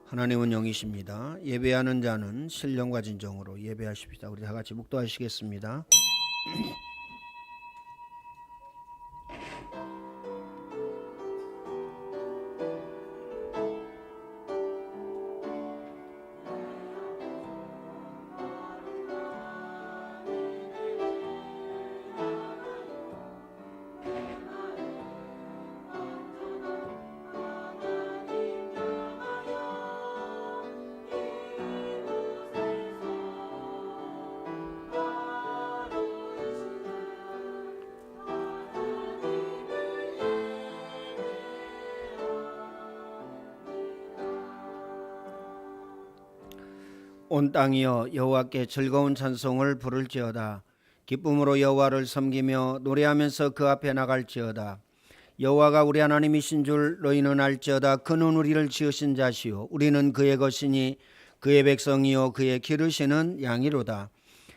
하나님은 영이십니다. 예배하는 자는 신령과 진정으로 예배하십시다. 우리 다 같이 묵도하시겠습니다. 온 땅이여 여호와께 즐거운 찬송을 부를지어다. 기쁨으로 여호와를 섬기며 노래하면서 그 앞에 나갈지어다. 여호와가 우리 하나님이신 줄 너희는 알지어다. 그는 우리를 지으신 자시요 우리는 그의 것이니 그의 백성이요 그의 기르시는 양이로다.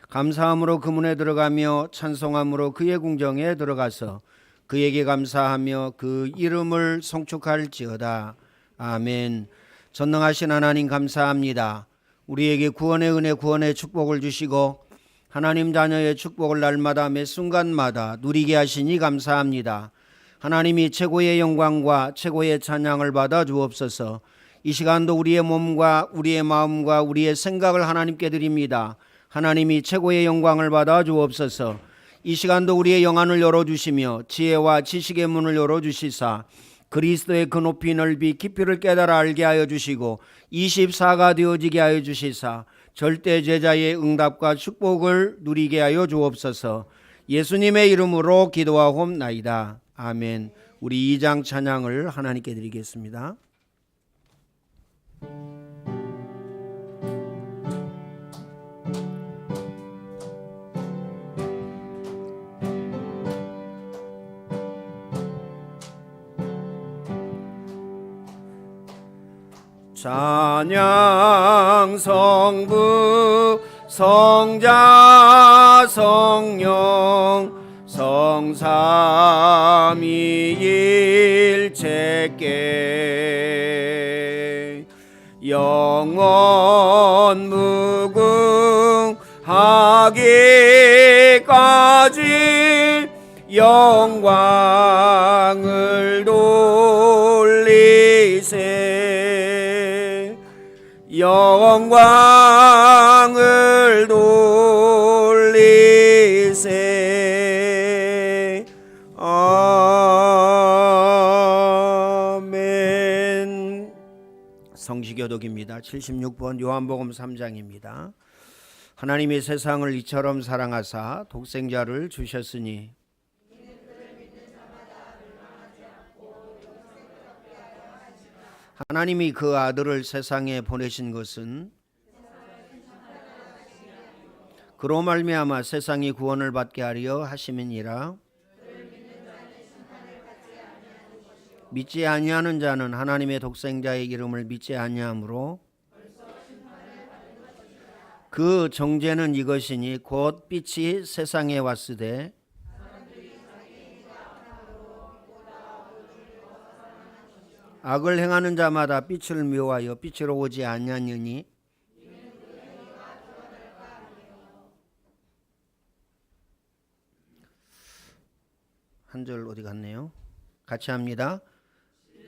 감사함으로 그 문에 들어가며 찬송함으로 그의 궁정에 들어가서 그에게 감사하며 그 이름을 송축할지어다. 아멘. 전능하신 하나님 감사합니다. 우리에게 구원의 은혜, 구원의 축복을 주시고 하나님 자녀의 축복을 날마다 매 순간마다 누리게 하시니 감사합니다. 하나님이 최고의 영광과 최고의 찬양을 받아 주옵소서. 이 시간도 우리의 몸과 우리의 마음과 우리의 생각을 하나님께 드립니다. 하나님이 최고의 영광을 받아 주옵소서. 이 시간도 우리의 영안을 열어주시며 지혜와 지식의 문을 열어주시사 그리스도의 그 높이 넓이 깊이를 깨달아 알게 하여 주시고 24가 되어지게 하여 주시사 절대 제자의 응답과 축복을 누리게 하여 주옵소서. 예수님의 이름으로 기도하옵나이다. 아멘. 우리 2장 찬양을 하나님께 드리겠습니다. 찬양 성부 성자 성령 성삼위일체께 영원 무궁하기까지 영광을 돌리세. 영광을 돌리세. 아멘. 성시교독입니다. 76번 요한복음 3장입니다. 하나님이 세상을 이처럼 사랑하사 독생자를 주셨으니 하나님이 그 아들을 세상에 보내신 것은 그로 말미암아 세상이 구원을 받게 하려 하심이니라. 믿지 아니하는 자는 하나님의 독생자의 이름을 믿지 아니하므로 그 정죄는 이것이니 곧 빛이 세상에 왔으되 악을 행하는 자마다 빛을 미워하여 빛으로 오지 아니하느니 한 절 어디 갔네요? 같이 합니다.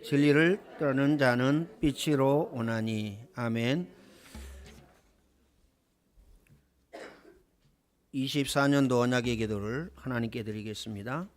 진리를 따르는 자는 빛으로 오나니. 아멘. 24년도 언약의 기도를 하나님께 드리겠습니다.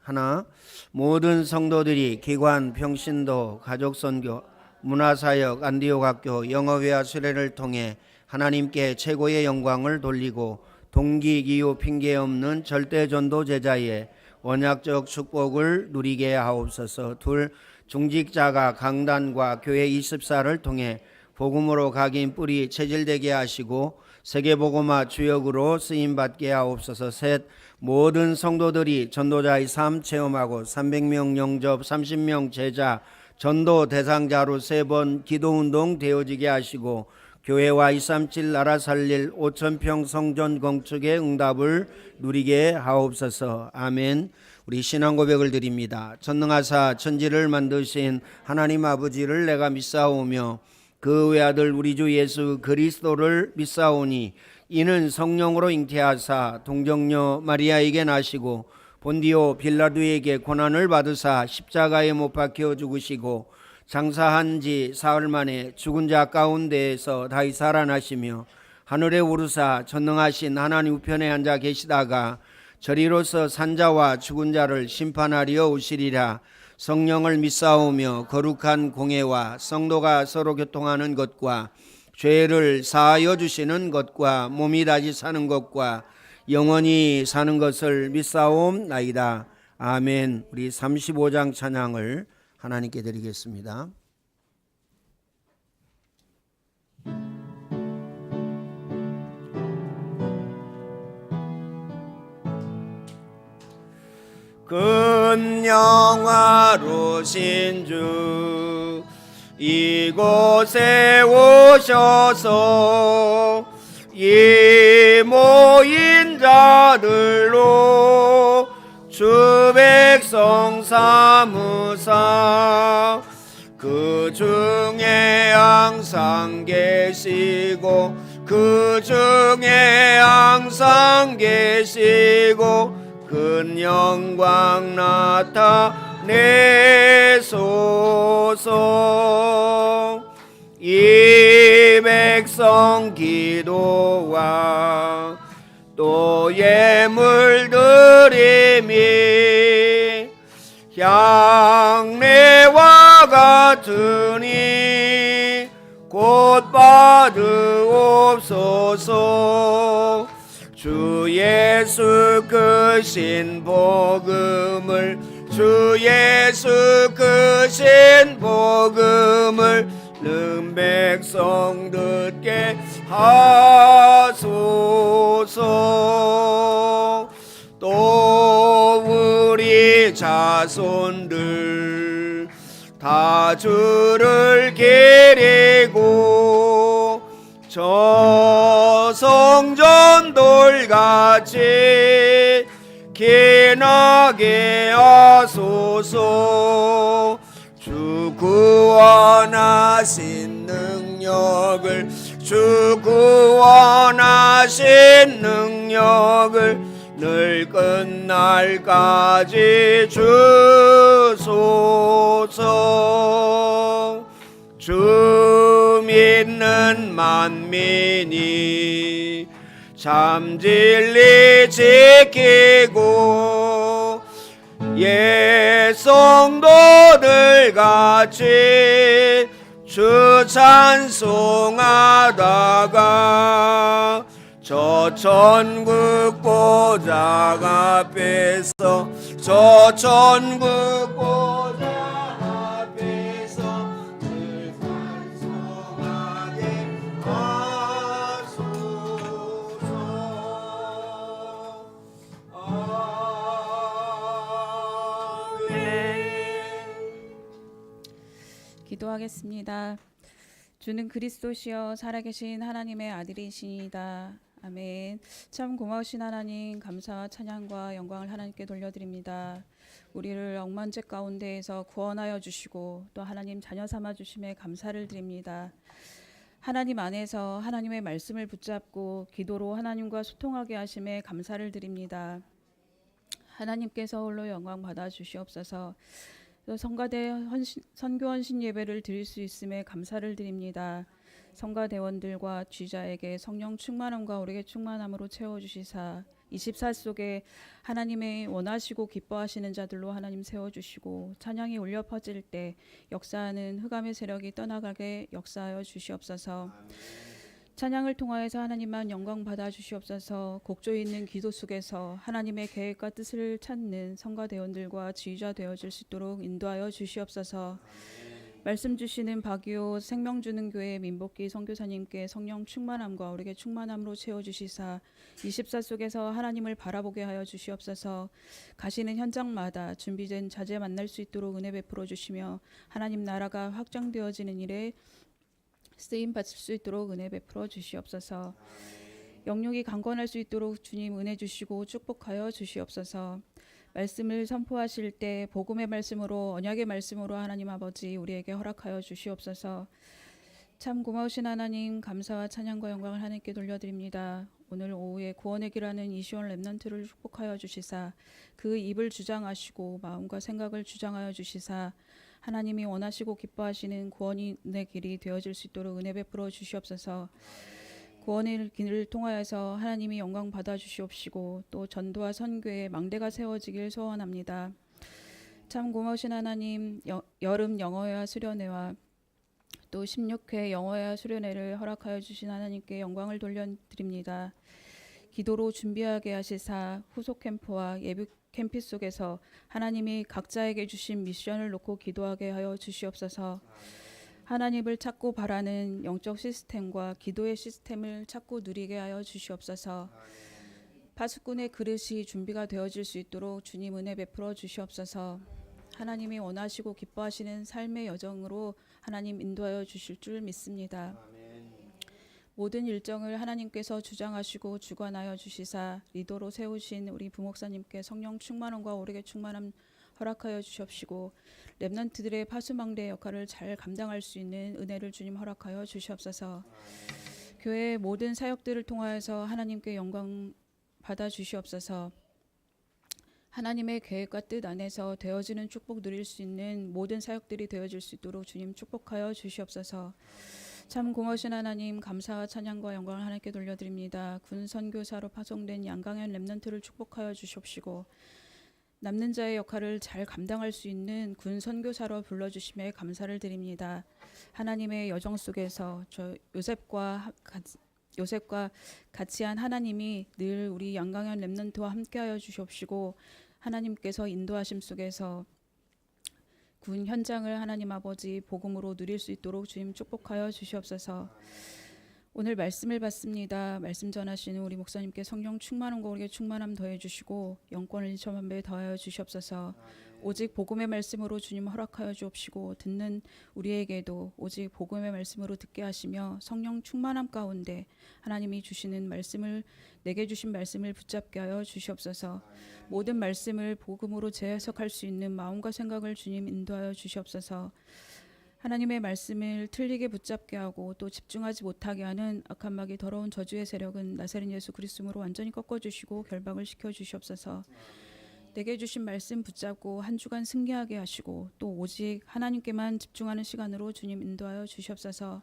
하나, 모든 성도들이 기관, 평신도, 가족선교, 문화사역, 안디옥학교, 영어회화 수련을 통해 하나님께 최고의 영광을 돌리고 동기, 기후, 핑계 없는 절대전도 제자의 언약적 축복을 누리게 하옵소서. 둘, 중직자가 강단과 교회 24를 통해 복음으로 각인 뿌리 체질되게 하시고 세계복음화 주역으로 쓰임받게 하옵소서. 셋, 모든 성도들이 전도자의 삶 체험하고 300명 영접 30명 제자 전도 대상자로 3번 기도운동 되어지게 하시고 교회와 237 나라 살릴 5,000평 성전 건축의 응답을 누리게 하옵소서. 아멘. 우리 신앙 고백을 드립니다. 전능하사 천지를 만드신 하나님 아버지를 내가 믿사오며 그 외아들 우리 주 예수 그리스도를 믿사오니 이는 성령으로 잉태하사 동정녀 마리아에게 나시고 본디오 빌라도에게 고난을 받으사 십자가에 못 박혀 죽으시고 장사한 지 사흘 만에 죽은 자 가운데에서 다시 살아나시며 하늘에 오르사 전능하신 하나님 우편에 앉아 계시다가 저리로서 산자와 죽은 자를 심판하리어 오시리라. 성령을 믿사오며 거룩한 공예와 성도가 서로 교통하는 것과 죄를 사하여 주시는 것과 몸이 다시 사는 것과 영원히 사는 것을 믿사옵나이다. 아멘. 우리 35장 찬양을 하나님께 드리겠습니다. 큰 영화로신 주 이곳에 오셔서 이 모인 자들로 주 백성 삼으사 그 중에 항상 계시고 그 중에 항상 계시고 큰 영광 나타내소서. 이 백성 기도와 또 예물 드림이 향내와 같으니 곧 받으옵소서. 주 예수 크신 복음을 주 예수 크신 복음을 는 백성 듣게 하소서. 또 우리 자손들 다 주를 기리고 저 성전돌같이 기나게 하소서. 주 구원하신 능력을 주 구원하신 능력을 늘 끝날까지 주소서. 주 믿는 만민이 참 진리 지키고 옛 성도들 같이 주 찬송하다가 저 천국 보좌 앞에서 저 천국 보좌 앞에서 늘 찬송하게 하소서. 기도하겠습니다. 주는 그리스도시여 살아계신 하나님의 아들이시니다. 아멘. 참 고마우신 하나님, 감사와 찬양과 영광을 하나님께 돌려드립니다. 우리를 억만죄 가운데에서 구원하여 주시고 또 하나님 자녀 삼아 주심에 감사를 드립니다. 하나님 안에서 하나님의 말씀을 붙잡고 기도로 하나님과 소통하게 하심에 감사를 드립니다. 하나님께서 홀로 영광 받아 주시옵소서. 또 성가대 선교 헌신 예배를 드릴 수 있음에 감사를 드립니다. 성가대원들과 쥐자에게 성령 충만함과 오래게 충만함으로 채워주시사 24 속에 하나님의 원하시고 기뻐하시는 자들로 하나님 세워주시고 찬양이 울려 퍼질 때 역사하는 흑암의 세력이 떠나가게 역사하여 주시옵소서. 찬양을 통하여서 하나님만 영광 받아 주시옵소서. 곡조 있는 기도 속에서 하나님의 계획과 뜻을 찾는 성가대원들과 지휘자 되어질 수 있도록 인도하여 주시옵소서. 말씀 주시는 박이호 생명주는 교회 민복기 선교사님께 성령 충만함과 오래게 충만함으로 채워주시사 24 속에서 하나님을 바라보게 하여 주시옵소서. 가시는 현장마다 준비된 자재 만날 수 있도록 은혜 베풀어 주시며 하나님 나라가 확장되어지는 일에 쓰임 받을 수 있도록 은혜 베풀어 주시옵소서. 영육이 강건할 수 있도록 주님 은혜 주시고 축복하여 주시옵소서. 말씀을 선포하실 때 복음의 말씀으로 언약의 말씀으로 하나님 아버지 우리에게 허락하여 주시옵소서. 참 고마우신 하나님, 감사와 찬양과 영광을 하나님께 돌려드립니다. 오늘 오후에 구원의 길하는 이시온 렘넌트를 축복하여 주시사 그 입을 주장하시고 마음과 생각을 주장하여 주시사 하나님이 원하시고 기뻐하시는 구원의 길이 되어질 수 있도록 은혜 베풀어 주시옵소서. 구원의 길을 통하여서 하나님이 영광 받아 주시옵시고 또 전도와 선교에 망대가 세워지길 소원합니다. 참 고마우신 하나님, 여름 영어회와 수련회와 또 16회 영어회와 수련회를 허락하여 주신 하나님께 영광을 돌려드립니다. 기도로 준비하게 하시사 후속 캠프와 예비 캠프 속에서 하나님이 각자에게 주신 미션을 놓고 기도하게 하여 주시옵소서. 하나님을 찾고 바라는 영적 시스템과 기도의 시스템을 찾고 누리게 하여 주시옵소서. 파수꾼의 그릇이 준비가 되어질 수 있도록 주님 은혜 베풀어 주시옵소서. 하나님이 원하시고 기뻐하시는 삶의 여정으로 하나님 인도하여 주실 줄 믿습니다. 모든 일정을 하나님께서 주장하시고 주관하여 주시사 리더로 세우신 우리 부목사님께 성령 충만함과 오르게 충만함 허락하여 주시옵시고 렘넌트들의 파수망대 역할을 잘 감당할 수 있는 은혜를 주님 허락하여 주시옵소서. 교회의 모든 사역들을 통하여서 하나님께 영광 받아 주시옵소서. 하나님의 계획과 뜻 안에서 되어지는 축복 누릴 수 있는 모든 사역들이 되어질 수 있도록 주님 축복하여 주시옵소서. 참 고마우신 하나님, 감사와 찬양과 영광을 하나님께 돌려드립니다. 군 선교사로 파송된 양강현 렘넌트를 축복하여 주시옵시고 남는 자의 역할을 잘 감당할 수 있는 군 선교사로 불러주심에 감사를 드립니다. 하나님의 여정 속에서 저 요셉과 같이 한 하나님이 늘 우리 양강현 렘넌트와 함께하여 주시옵시고 하나님께서 인도하심 속에서 군 현장을 하나님 아버지 복음으로 누릴 수 있도록 주님 축복하여 주시옵소서. 오늘 말씀을 받습니다. 말씀 전하시는 우리 목사님께 성령 충만함과 우리에게 충만함 더해 주시고 영권을 2천만 배 더하여 주시옵소서. 오직 복음의 말씀으로 주님 허락하여 주옵시고 듣는 우리에게도 오직 복음의 말씀으로 듣게 하시며 성령 충만함 가운데 하나님이 주시는 말씀을 내게 주신 말씀을 붙잡게 하여 주시옵소서. 모든 말씀을 복음으로 재해석할 수 있는 마음과 생각을 주님 인도하여 주시옵소서. 하나님의 말씀을 틀리게 붙잡게 하고 또 집중하지 못하게 하는 악한 마귀 더러운 저주의 세력은 나사렛 예수 그리스도로 완전히 꺾어주시고 결박을 시켜주시옵소서. 내게 주신 말씀 붙잡고 한 주간 승리하게 하시고 또 오직 하나님께만 집중하는 시간으로 주님 인도하여 주시옵소서.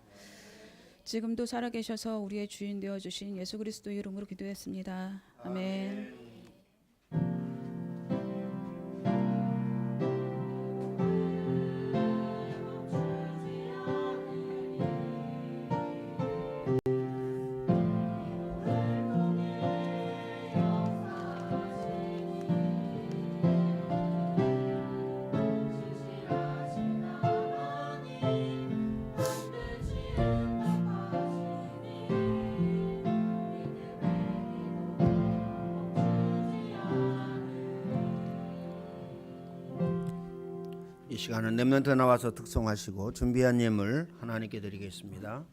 지금도 살아계셔서 우리의 주인 되어주신 예수 그리스도 이름으로 기도했습니다. 아멘. 이 시간은 렘넌트 나와서 특송하시고 준비한 예물 하나님께 드리겠습니다.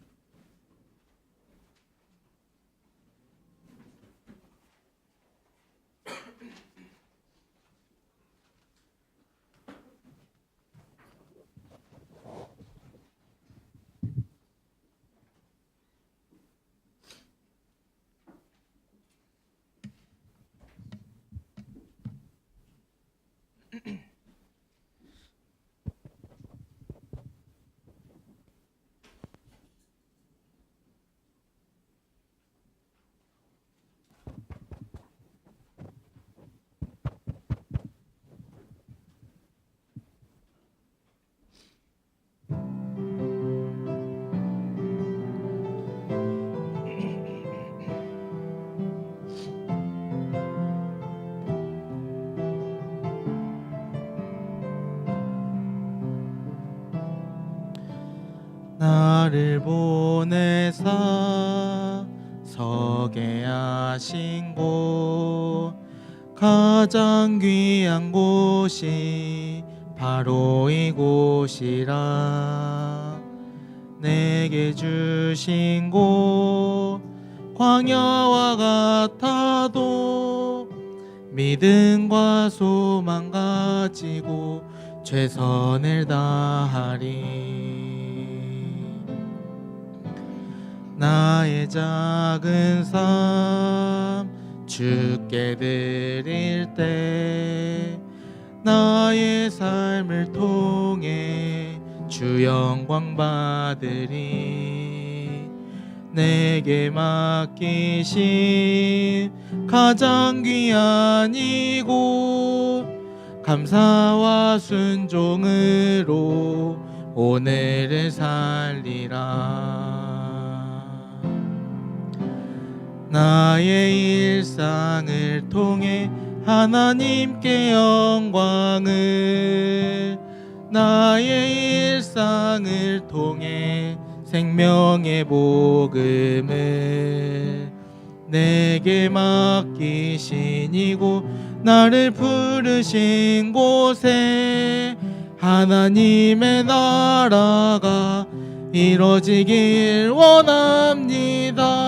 나를 보내사 서게 하신 곳 가장 귀한 곳이 바로 이곳이라. 내게 주신 곳 광야와 같아도 믿음과 소망 가지고 최선을 다하리. 나의 작은 삶 주께 드릴 때 나의 삶을 통해 주 영광 받으리. 내게 맡기신 가장 귀한 이곳 감사와 순종으로 오늘을 살리라. 나의 일상을 통해 하나님께 영광을, 나의 일상을 통해 생명의 복음을, 내게 맡기신 이곳 나를 부르신 곳에 하나님의 나라가 이루어지길 원합니다.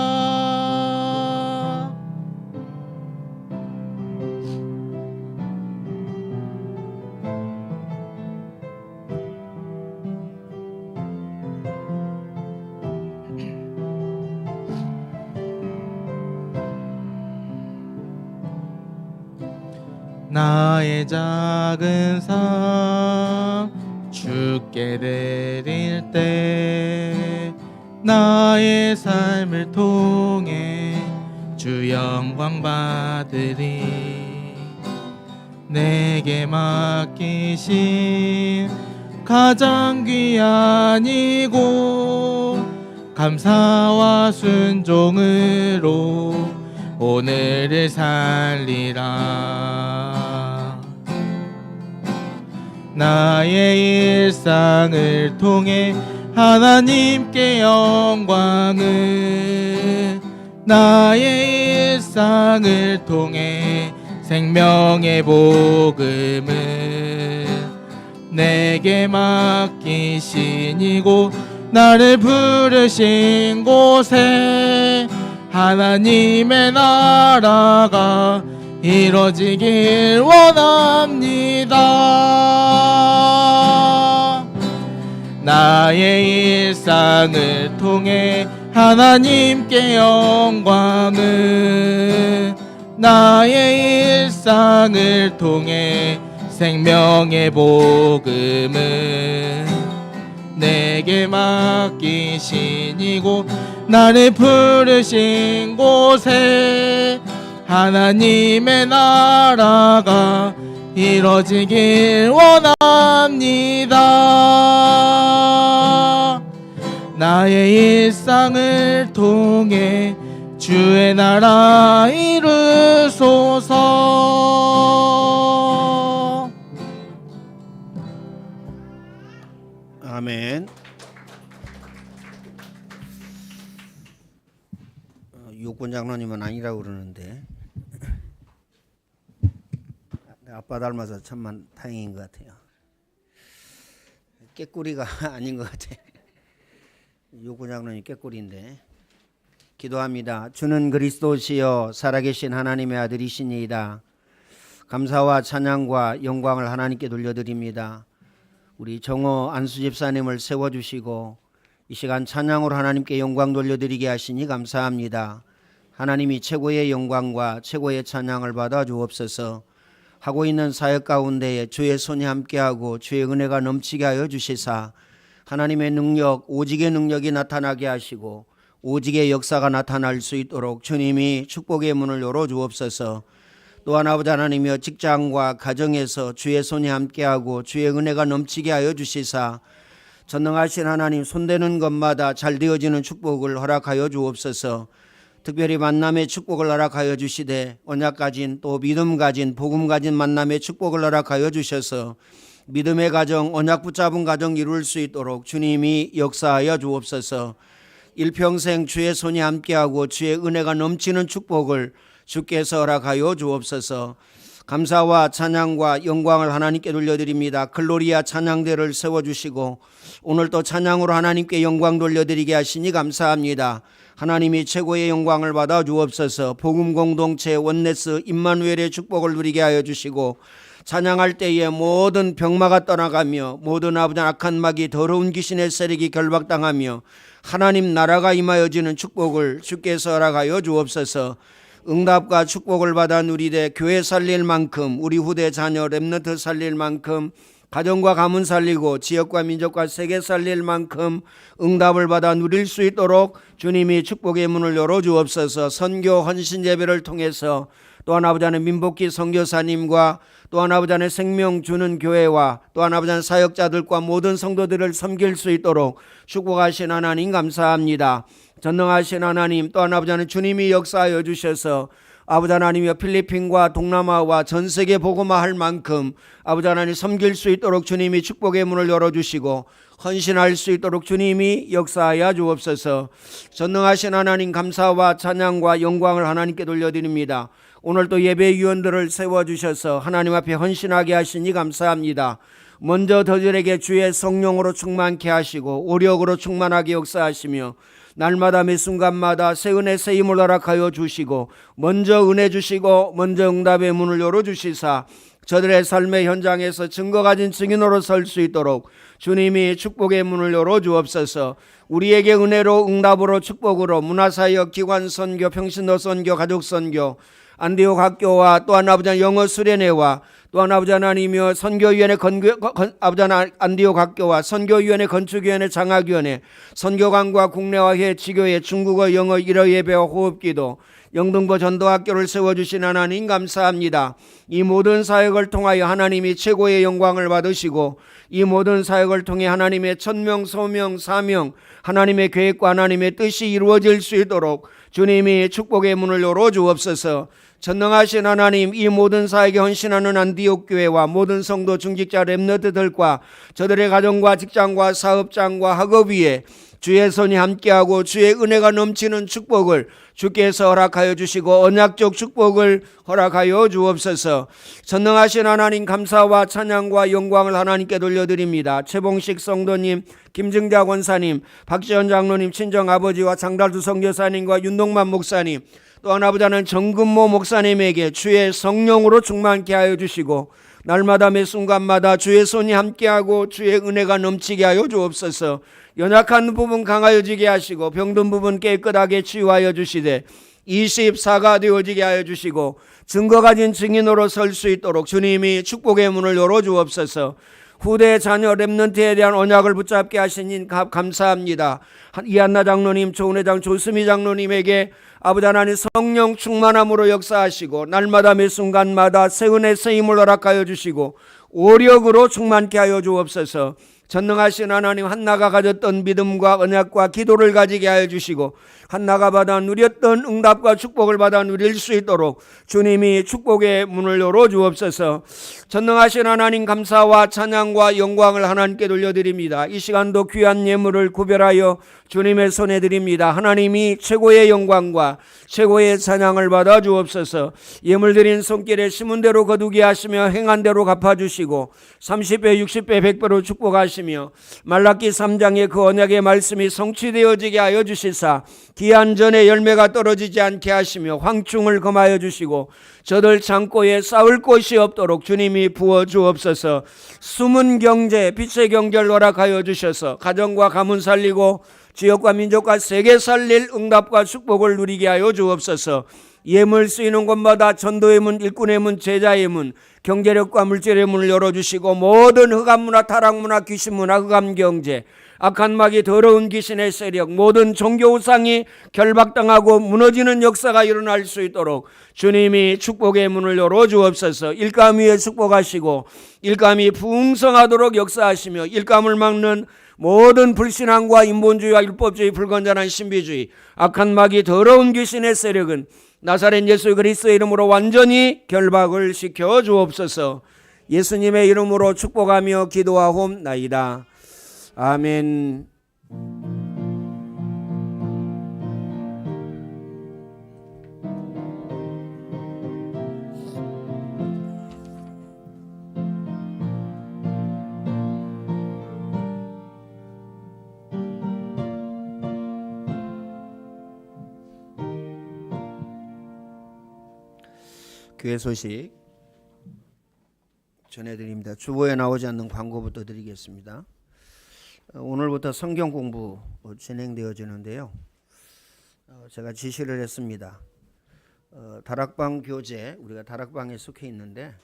나의 작은 삶 주께 드릴 때 나의 삶을 통해 주 영광 받으리. 내게 맡기신 가장 귀한 이곳 감사와 순종으로 오늘을 살리라. 나의 일상을 통해 하나님께 영광을, 나의 일상을 통해 생명의 복음을, 내게 맡기신 이곳 나를 부르신 곳에 하나님의 나라가 이루어지길 원합니다. 나의 일상을 통해 하나님께 영광을, 나의 일상을 통해 생명의 복음을, 내게 맡기신 이곳 나를 부르신 곳에 하나님의 나라가 이루어지길 원합니다. 나의 일상을 통해 주의 나라 이루소서. 아멘. 육군 장로님은 아니라고 그러는데 아빠 닮아서 참만 다행인 것 같아요. 깨꾸리가 아닌 것 같아. 육군 장로님 깨꾸리인데. 기도합니다. 주는 그리스도시여 살아계신 하나님의 아들이시니이다. 감사와 찬양과 영광을 하나님께 돌려드립니다. 우리 정호 안수 집사님을 세워주시고 이 시간 찬양으로 하나님께 영광 돌려드리게 하시니 감사합니다. 하나님이 최고의 영광과 최고의 찬양을 받아 주옵소서. 하고 있는 사역 가운데에 주의 손이 함께하고 주의 은혜가 넘치게 하여 주시사 하나님의 능력, 오직의 능력이 나타나게 하시고 오직의 역사가 나타날 수 있도록 주님이 축복의 문을 열어 주옵소서. 또한 아버지 하나님이여 직장과 가정에서 주의 손이 함께하고 주의 은혜가 넘치게 하여 주시사 전능하신 하나님 손대는 것마다 잘 되어지는 축복을 허락하여 주옵소서. 특별히 만남의 축복을 허락하여 주시되 언약 가진 또 믿음 가진 복음 가진 만남의 축복을 허락하여 주셔서 믿음의 가정 언약 붙잡은 가정 이룰 수 있도록 주님이 역사하여 주옵소서. 일평생 주의 손이 함께하고 주의 은혜가 넘치는 축복을 주께서 허락하여 주옵소서. 감사와 찬양과 영광을 하나님께 돌려드립니다. 글로리아 찬양대를 세워주시고 오늘 또 찬양으로 하나님께 영광 돌려드리게 하시니 감사합니다. 하나님이 최고의 영광을 받아 주옵소서. 복음 공동체 원네스 임마누엘의 축복을 누리게 하여 주시고 찬양할 때에 모든 병마가 떠나가며 모든 아버지 악한 마귀 더러운 귀신의 세력이 결박당하며 하나님 나라가 임하여지는 축복을 주께서 허락하여 주옵소서. 응답과 축복을 받아 누리되 교회 살릴 만큼 우리 후대 자녀 렘넌트 살릴 만큼 가정과 가문 살리고 지역과 민족과 세계 살릴 만큼 응답을 받아 누릴 수 있도록 주님이 축복의 문을 열어주옵소서. 선교 헌신 예배를 통해서 또한 아버지 하나님 민복기 선교사님과 또한 아버지 하나님 생명 주는 교회와 또한 아버지 하나님 사역자들과 모든 성도들을 섬길 수 있도록 축복하신 하나님 감사합니다. 전능하신 하나님 또한 아버지 하나님 주님이 역사하여 주셔서 아버지 하나님이여 필리핀과 동남아와 전 세계 복음화할 만큼 아버지 하나님 섬길 수 있도록 주님이 축복의 문을 열어주시고 헌신할 수 있도록 주님이 역사하여 주옵소서. 전능하신 하나님 감사와 찬양과 영광을 하나님께 돌려드립니다. 오늘 또 예배위원들을 세워주셔서 하나님 앞에 헌신하게 하시니 감사합니다. 먼저 저들에게 주의 성령으로 충만케 하시고 오력으로 충만하게 역사하시며 날마다 매 순간마다 새 은혜 새 힘을 허락하여 주시고 먼저 은혜 주시고 먼저 응답의 문을 열어주시사 저들의 삶의 현장에서 증거 가진 증인으로 설 수 있도록 주님이 축복의 문을 열어주옵소서. 우리에게 은혜로 응답으로 축복으로 문화사역 기관 선교 평신도 선교 가족 선교 안디옥 학교와 또한 아버지 영어 수련회와 또한 아버지 하나님이여 선교위원회 아버지 안디옥 학교와 선교위원회 건축위원회 장학위원회 선교관과 국내화회 지교회 중국어 영어 일어 예배와 호흡기도 영등포 전도학교를 세워주신 하나님 감사합니다. 이 모든 사역을 통하여 하나님이 최고의 영광을 받으시고 이 모든 사역을 통해 하나님의 천명 소명 사명 하나님의 계획과 하나님의 뜻이 이루어질 수 있도록 주님이 축복의 문을 열어주옵소서. 전능하신 하나님 이 모든 사역에 헌신하는 안디옥 교회와 모든 성도 중직자 렘넌트들과 저들의 가정과 직장과 사업장과 학업 위에 주의 손이 함께하고 주의 은혜가 넘치는 축복을 주께서 허락하여 주시고 언약적 축복을 허락하여 주옵소서. 전능하신 하나님 감사와 찬양과 영광을 하나님께 돌려드립니다. 최봉식 성도님, 김증자 권사님, 박지원 장로님 친정아버지와 장달수 선교사님과 윤동만 목사님 또한 아버지는 정금모 목사님에게 주의 성령으로 충만케 하여 주시고 날마다 매 순간마다 주의 손이 함께하고 주의 은혜가 넘치게 하여 주옵소서. 연약한 부분 강하여지게 하시고 병든 부분 깨끗하게 치유하여 주시되 24가 되어지게 하여 주시고 증거 가진 증인으로 설 수 있도록 주님이 축복의 문을 열어주옵소서. 후대 자녀 렘넌트에 대한 언약을 붙잡게 하시니 감사합니다. 이한나 장로님, 조은회장, 조수미 장로님에게 아버지 하나님 성령 충만함으로 역사하시고 날마다 매 순간마다 새 은혜 새 힘을 허락하여 주시고 오력으로 충만케 하여 주옵소서. 전능하신 하나님 한나가 가졌던 믿음과 언약과 기도를 가지게 하여 주시고 한나가 받아 누렸던 응답과 축복을 받아 누릴 수 있도록 주님이 축복의 문을 열어 주옵소서. 전능하신 하나님 감사와 찬양과 영광을 하나님께 돌려드립니다. 이 시간도 귀한 예물을 구별하여 주님의 손에 드립니다. 하나님이 최고의 영광과 최고의 찬양을 받아 주옵소서. 예물 드린 손길에 심은 대로 거두게 하시며 행한 대로 갚아주시고 30배 60배 100배로 축복하시며 말라기 3장의 그 언약의 말씀이 성취되어지게 하여 주시사 기한 전에 열매가 떨어지지 않게 하시며 황충을 금하여 주시고 저들 창고에 쌓을 곳이 없도록 주님이 부어 주옵소서. 숨은 경제 빛의 경제를 허락하여 주셔서 가정과 가문 살리고 지역과 민족과 세계 살릴 응답과 축복을 누리게 하여 주옵소서. 예물 쓰이는 곳마다 전도의 문, 일꾼의 문, 제자의 문, 경제력과 물질의 문을 열어주시고 모든 흑암문화, 타락문화, 귀신문화, 흑암경제, 악한 마귀, 더러운 귀신의 세력, 모든 종교우상이 결박당하고 무너지는 역사가 일어날 수 있도록 주님이 축복의 문을 열어주옵소서. 일감 위에 축복하시고 일감이 풍성하도록 역사하시며 일감을 막는 모든 불신앙과 인본주의와 율법주의, 불건전한 신비주의, 악한 마귀, 더러운 귀신의 세력은 나사렛 예수 그리스도의 이름으로 완전히 결박을 시켜 주옵소서. 예수님의 이름으로 축복하며 기도하옵나이다. 아멘. 교회 소식 전해드립니다. 주보에 나오지 않는 광고부터 드리겠습니다. 오늘부터 성경 공부 진행되어지는데요. 제가 지시를 했습니다. 다락방 교재, 우리가 다락방에 속해 있는데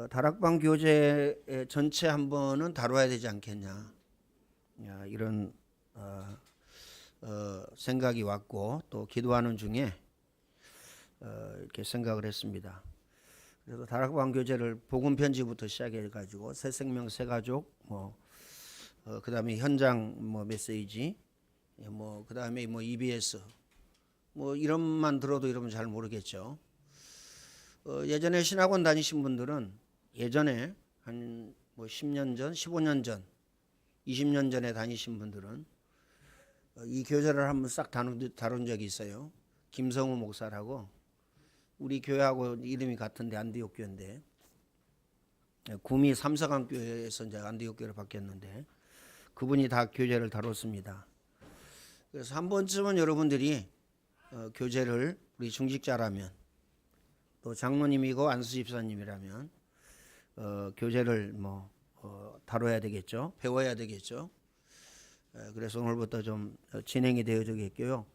다락방 교재 전체 한 번은 다뤄야 되지 않겠냐, 이런 생각이 왔고, 또 기도하는 중에 이렇게 생각을 했습니다. 그래서 다락방 교재를 복음 편지부터 시작해 가지고 새 생명 새 가족, 그다음에 현장 메시지, 그다음에 EBS, 이름만 들어도 이러면 잘 모르겠죠. 예전에 신학원 다니신 분들은 예전에 한 10년 전, 15년 전, 20년 전에 다니신 분들은 이 교재를 한번 싹 다룬 적이 있어요. 김성우 목사라고, 우리 교회하고 이름이 같은데 안디옥 교회인데, 구미 삼서강교회에서 이제 안디옥 교회로 바뀌었는데 그분이 다 교재를 다뤘습니다. 그래서 한 번쯤은 여러분들이 교재를, 우리 중직자라면 또 장로님이고 안수 집사님이라면 교재를 다뤄야 되겠죠. 배워야 되겠죠. 그래서 오늘부터 좀 진행이 되어지겠고요.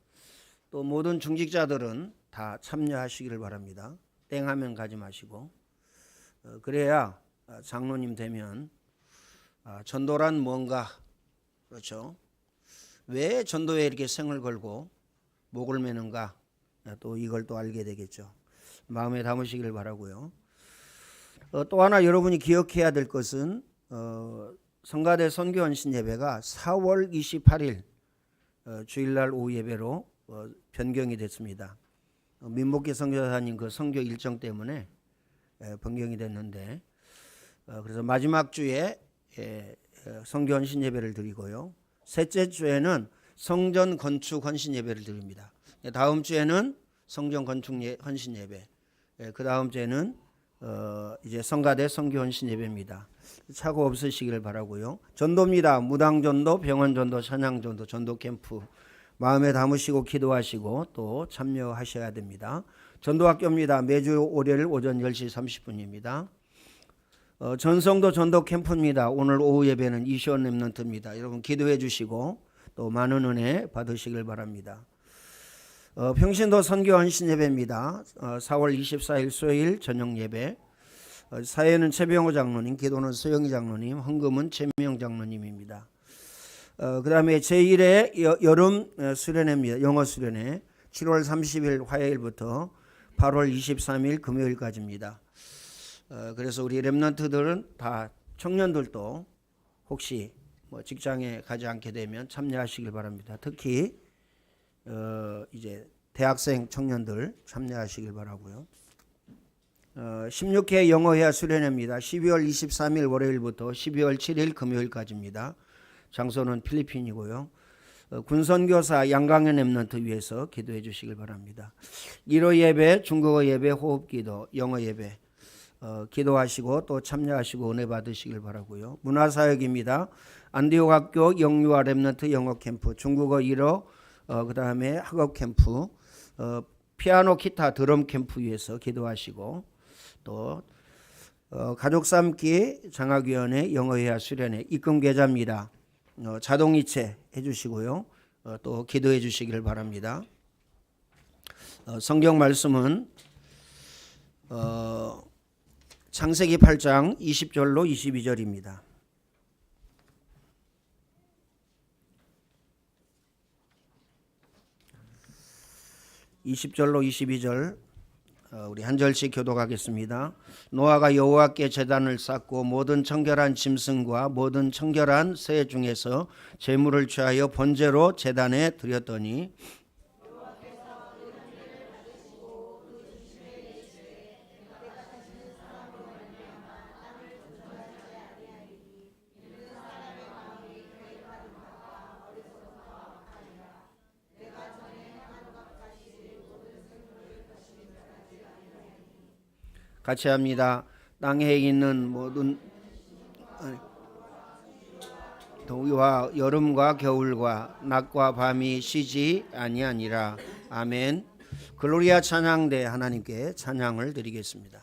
또 모든 중직자들은 다 참여하시기를 바랍니다. 땡 하면 가지 마시고, 그래야 장로님 되면 전도란 뭔가, 그렇죠, 왜 전도에 이렇게 생을 걸고 목을 매는가, 또 이걸 또 알게 되겠죠. 마음에 담으시기를 바라고요. 또 하나 여러분이 기억해야 될 것은 성가대 선교헌신 예배가 4월 28일 주일날 오후 예배로 변경이 됐습니다. 민복기 선교사님 그 선교 일정 때문에 변경이 됐는데, 그래서 마지막 주에 선교헌신 예배를 드리고요. 셋째 주에는 성전 건축 헌신 예배를 드립니다. 다음 주에는 성전 건축 헌신 예배, 그 다음 주에는 이제 성가대 선교 헌신 예배입니다. 착오 없으시기를 바라고요. 전도입니다. 무당 전도, 병원 전도, 찬양 전도, 전도 캠프 마음에 담으시고 기도하시고 또 참여하셔야 됩니다. 전도학교입니다. 매주 월요일 오전 10시 30분입니다. 전성도 전도 캠프입니다. 오늘 오후 예배는 이시온 렘넌트입니다. 여러분 기도해 주시고 또 많은 은혜 받으시길 바랍니다. 평신도 선교 헌신 예배입니다. 4월 24일 수요일 저녁 예배. 사회는 최병호 장로님, 기도는 서영희 장로님, 헌금은 최명 장로님입니다. 그 다음에 제1회 여름 수련회입니다. 영어 수련회 7월 30일 화요일부터 8월 23일 금요일까지입니다. 그래서 우리 렘넌트들은 다, 청년들도 혹시 직장에 가지 않게 되면 참여하시길 바랍니다. 특히 이제 대학생 청년들 참여하시길 바라고요. 16회 영어회화 수련회입니다. 12월 23일 월요일부터 12월 7일 금요일까지입니다. 장소는 필리핀이고요. 군선교사 양강현 렘넌트 위해서 기도해 주시길 바랍니다. 1호 예배, 중국어 예배, 호흡기도, 영어 예배 기도하시고 또 참여하시고 은혜 받으시길 바라고요. 문화사역입니다. 안디옥 학교 영유아 렘넌트 영어 캠프, 중국어 1호, 그 다음에 학업 캠프, 피아노, 기타, 드럼 캠프 위해서 기도하시고, 또 가족 삶기 장학위원회 영어회화 수련회 입금 계좌입니다. 자동이체 해주시고요. 또 기도해 주시기를 바랍니다. 성경 말씀은 창세기 8장 20절로 22절입니다. (20절로 22절) 우리 한 절씩 교독하겠습니다. 노아가 여호와께 제단을 쌓고 모든 청결한 짐승과 모든 청결한 새 중에서 제물을 취하여 번제로 제단에 드렸더니 같이 합니다. 땅에 있는 모든 더위와 여름과 겨울과 낮과 밤이 쉬지 아니하니라. 아멘. 글로리아 찬양대 하나님께 찬양을 드리겠습니다.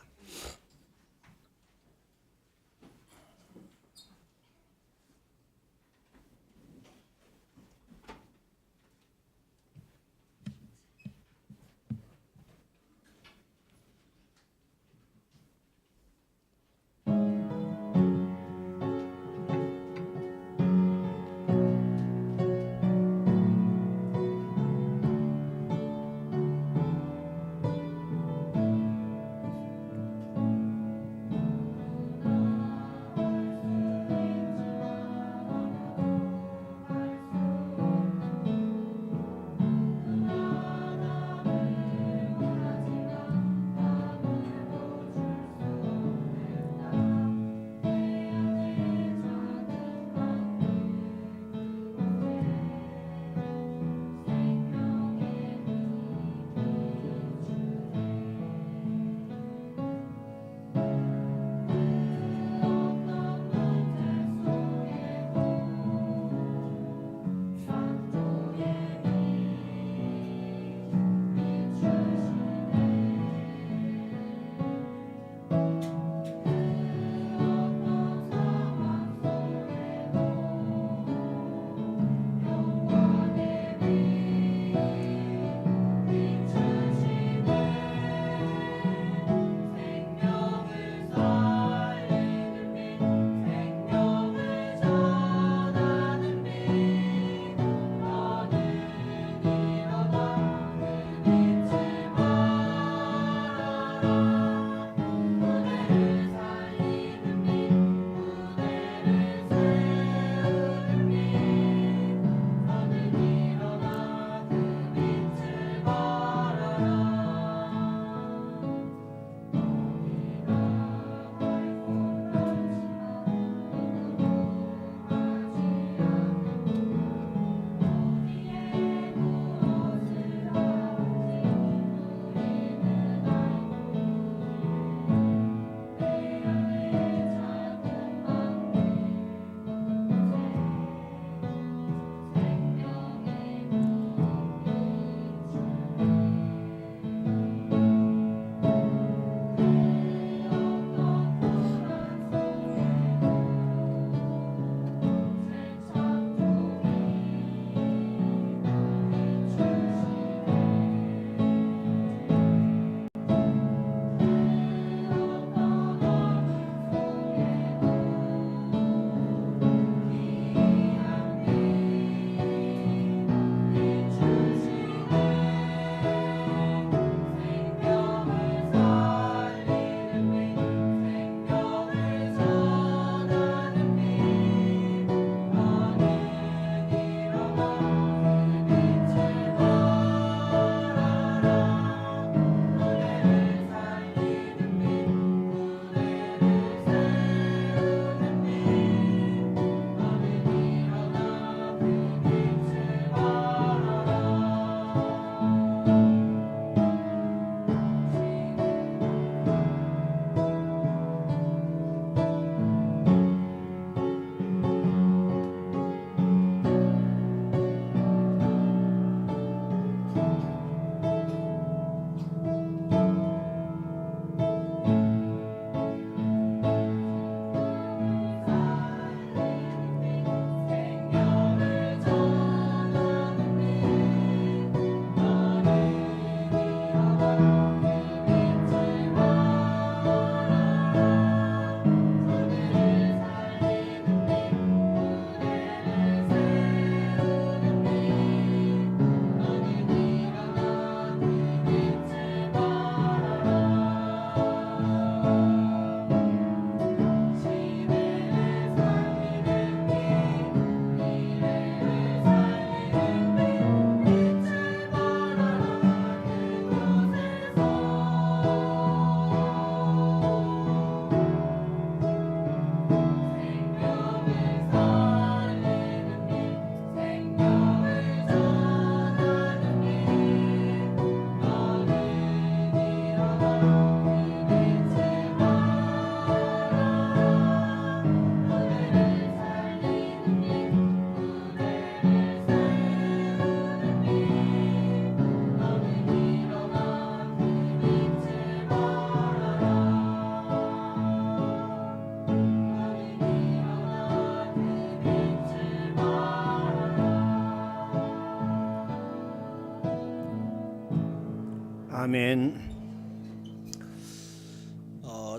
아멘.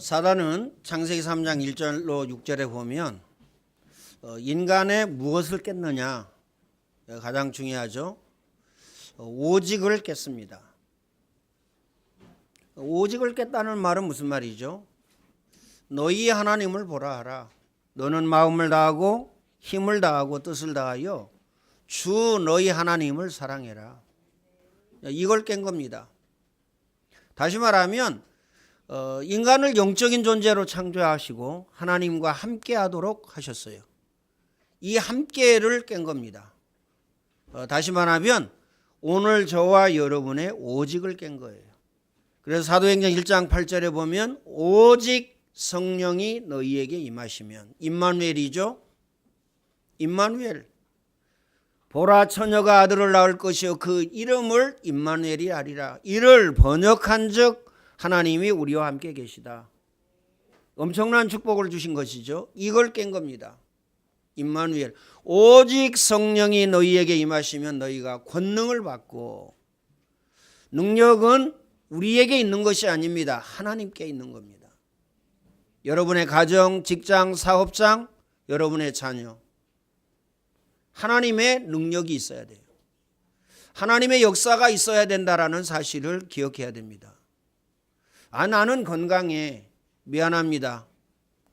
사단은 창세기 3장 1절로 6절에 보면 인간의 무엇을 깼느냐, 가장 중요하죠. 오직을 깼습니다. 오직을 깼다는 말은 무슨 말이죠? 너희 하나님을 보라 하라. 너는 마음을 다하고 힘을 다하고 뜻을 다하여 주 너희 하나님을 사랑해라. 이걸 깬 겁니다. 다시 말하면 인간을 영적인 존재로 창조하시고 하나님과 함께 하도록 하셨어요. 이 함께를 깬 겁니다. 다시 말하면 오늘 저와 여러분의 오직을 깬 거예요. 그래서 사도행전 1장 8절에 보면 오직 성령이 너희에게 임하시면, 임마누엘이죠. 임마누엘. 보라 처녀가 아들을 낳을 것이요 그 이름을 임마누엘이 하리라. 이를 번역한즉 하나님이 우리와 함께 계시다. 엄청난 축복을 주신 것이죠. 이걸 깬 겁니다. 임마누엘. 오직 성령이 너희에게 임하시면 너희가 권능을 받고, 능력은 우리에게 있는 것이 아닙니다. 하나님께 있는 겁니다. 여러분의 가정, 직장, 사업장, 여러분의 자녀, 하나님의 능력이 있어야 돼요. 하나님의 역사가 있어야 된다라는 사실을 기억해야 됩니다. 나는 건강해. 미안합니다.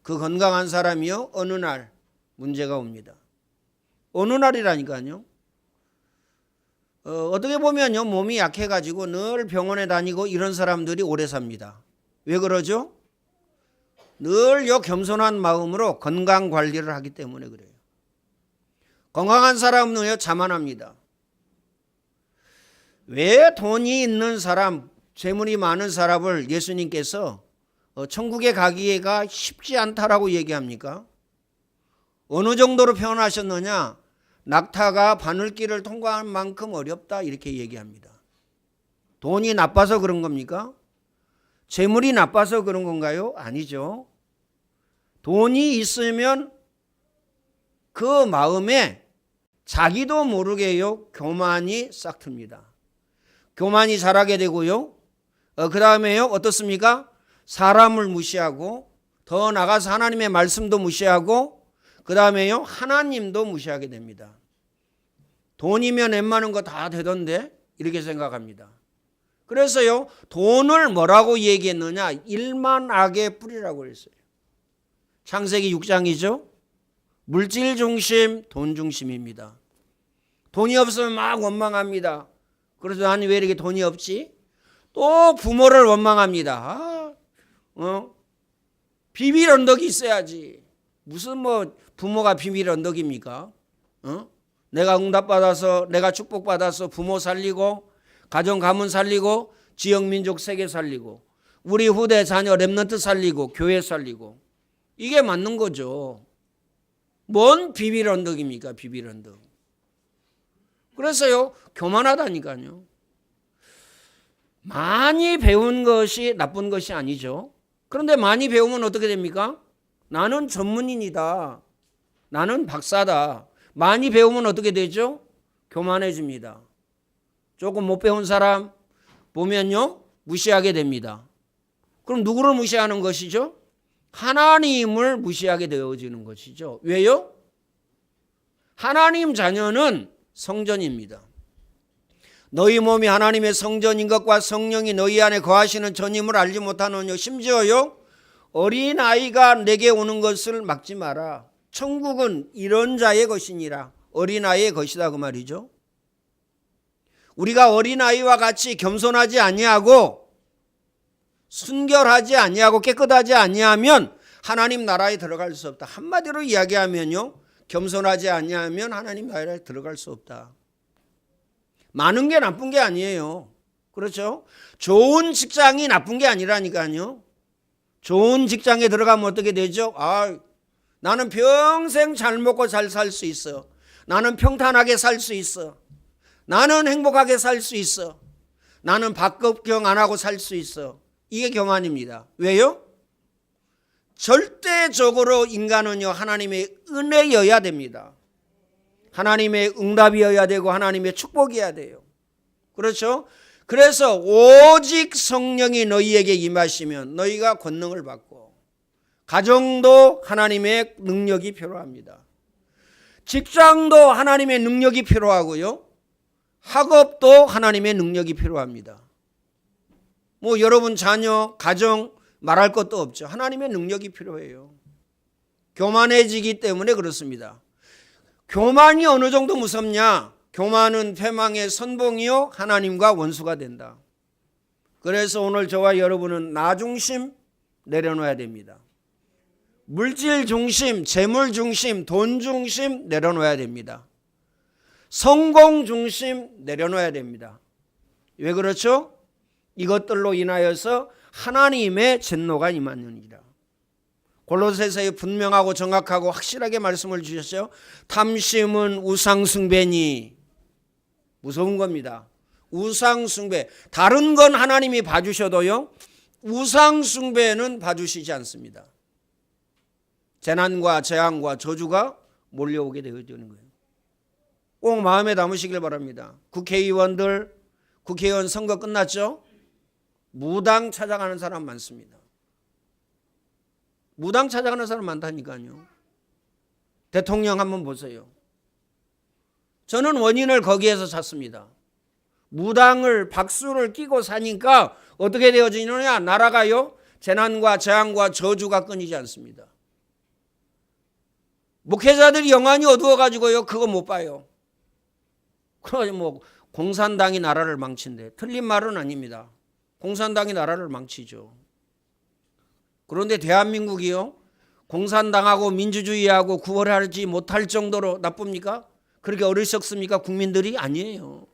그 건강한 사람이요 어느 날 문제가 옵니다. 어느 날이라니까요. 어떻게 보면요 몸이 약해가지고 늘 병원에 다니고 이런 사람들이 오래 삽니다. 왜 그러죠? 늘요 겸손한 마음으로 건강 관리를 하기 때문에 그래요. 건강한 사람은요 자만합니다. 왜 돈이 있는 사람, 재물이 많은 사람을 예수님께서 천국에 가기가 쉽지 않다라고 얘기합니까? 어느 정도로 표현하셨느냐? 낙타가 바늘길을 통과할 만큼 어렵다 이렇게 얘기합니다. 돈이 나빠서 그런 겁니까? 재물이 나빠서 그런 건가요? 아니죠. 돈이 있으면 그 마음에 자기도 모르게요 교만이 싹 틉니다. 교만이 자라게 되고요. 그 다음에요 어떻습니까? 사람을 무시하고, 더 나가서 하나님의 말씀도 무시하고, 그 다음에요 하나님도 무시하게 됩니다. 돈이면 웬만한 거 다 되던데 이렇게 생각합니다. 그래서요 돈을 뭐라고 얘기했느냐? 일만 악의 뿌리라고 했어요. 창세기 6장이죠. 물질 중심, 돈 중심입니다. 돈이 없으면 막 원망합니다. 그래서 나는 왜 이렇게 돈이 없지? 또 부모를 원망합니다. 비밀 언덕이 있어야지. 무슨 뭐 부모가 비밀 언덕입니까? 내가 응답받아서, 내가 축복받아서 부모 살리고, 가정 가문 살리고, 지역 민족 세계 살리고, 우리 후대 자녀 렘넌트 살리고, 교회 살리고, 이게 맞는 거죠. 뭔 비밀 언덕입니까? 비밀 언덕. 그래서요 교만하다니까요. 많이 배운 것이 나쁜 것이 아니죠. 그런데 많이 배우면 어떻게 됩니까? 나는 전문인이다. 나는 박사다. 많이 배우면 어떻게 되죠? 교만해집니다. 조금 못 배운 사람 보면요 무시하게 됩니다. 그럼 누구를 무시하는 것이죠? 하나님을 무시하게 되어지는 것이죠. 왜요? 하나님 자녀는 성전입니다. 너희 몸이 하나님의 성전인 것과 성령이 너희 안에 거하시는 전임을 알지 못하느뇨. 심지어요 어린아이가 내게 오는 것을 막지 마라. 천국은 이런 자의 것이니라. 어린아이의 것이다 그 말이죠. 우리가 어린아이와 같이 겸손하지 아니하고 순결하지 아니하고 깨끗하지 아니하면 하나님 나라에 들어갈 수 없다. 한마디로 이야기하면요 겸손하지 아니하면 하나님 나라에 들어갈 수 없다. 많은 게 나쁜 게 아니에요. 그렇죠? 좋은 직장이 나쁜 게 아니라니까요. 좋은 직장에 들어가면 어떻게 되죠? 나는 평생 잘 먹고 잘 살 수 있어. 나는 평탄하게 살 수 있어. 나는 행복하게 살 수 있어. 나는 박급경 안 하고 살 수 있어. 이게 교만입니다. 왜요? 절대적으로 인간은요 하나님의 은혜여야 됩니다. 하나님의 응답이어야 되고 하나님의 축복이어야 돼요. 그렇죠? 그래서 오직 성령이 너희에게 임하시면 너희가 권능을 받고, 가정도 하나님의 능력이 필요합니다. 직장도 하나님의 능력이 필요하고요. 학업도 하나님의 능력이 필요합니다. 뭐 여러분 자녀, 가정 말할 것도 없죠. 하나님의 능력이 필요해요. 교만해지기 때문에 그렇습니다. 교만이 어느 정도 무섭냐? 교만은 패망의 선봉이요 하나님과 원수가 된다. 그래서 오늘 저와 여러분은 나 중심 내려놓아야 됩니다. 물질 중심, 재물 중심, 돈 중심 내려놓아야 됩니다. 성공 중심 내려놓아야 됩니다. 왜 그렇죠? 이것들로 인하여서 하나님의 진노가 임하느니라. 골로새서에 분명하고 정확하고 확실하게 말씀을 주셨어요. 탐심은 우상숭배니. 무서운 겁니다. 우상숭배. 다른 건 하나님이 봐주셔도요, 우상숭배는 봐주시지 않습니다. 재난과 재앙과 저주가 몰려오게 되어지는 거예요. 꼭 마음에 담으시길 바랍니다. 국회의원 선거 끝났죠? 무당 찾아가는 사람 많습니다. 무당 찾아가는 사람 많다니까요. 대통령 한번 보세요. 저는 원인을 거기에서 찾습니다. 무당을 박수를 끼고 사니까 어떻게 되어지느냐? 나라가요, 재난과 재앙과 저주가 끊이지 않습니다. 목회자들이 영안이 어두워가지고요, 그거 못 봐요. 그래서 뭐 공산당이 나라를 망친대. 틀린 말은 아닙니다. 공산당이 나라를 망치죠. 그런데 대한민국이요, 공산당하고 민주주의하고 구월하지 못할 정도로 나쁩니까? 그렇게 어리석습니까? 국민들이 아니에요.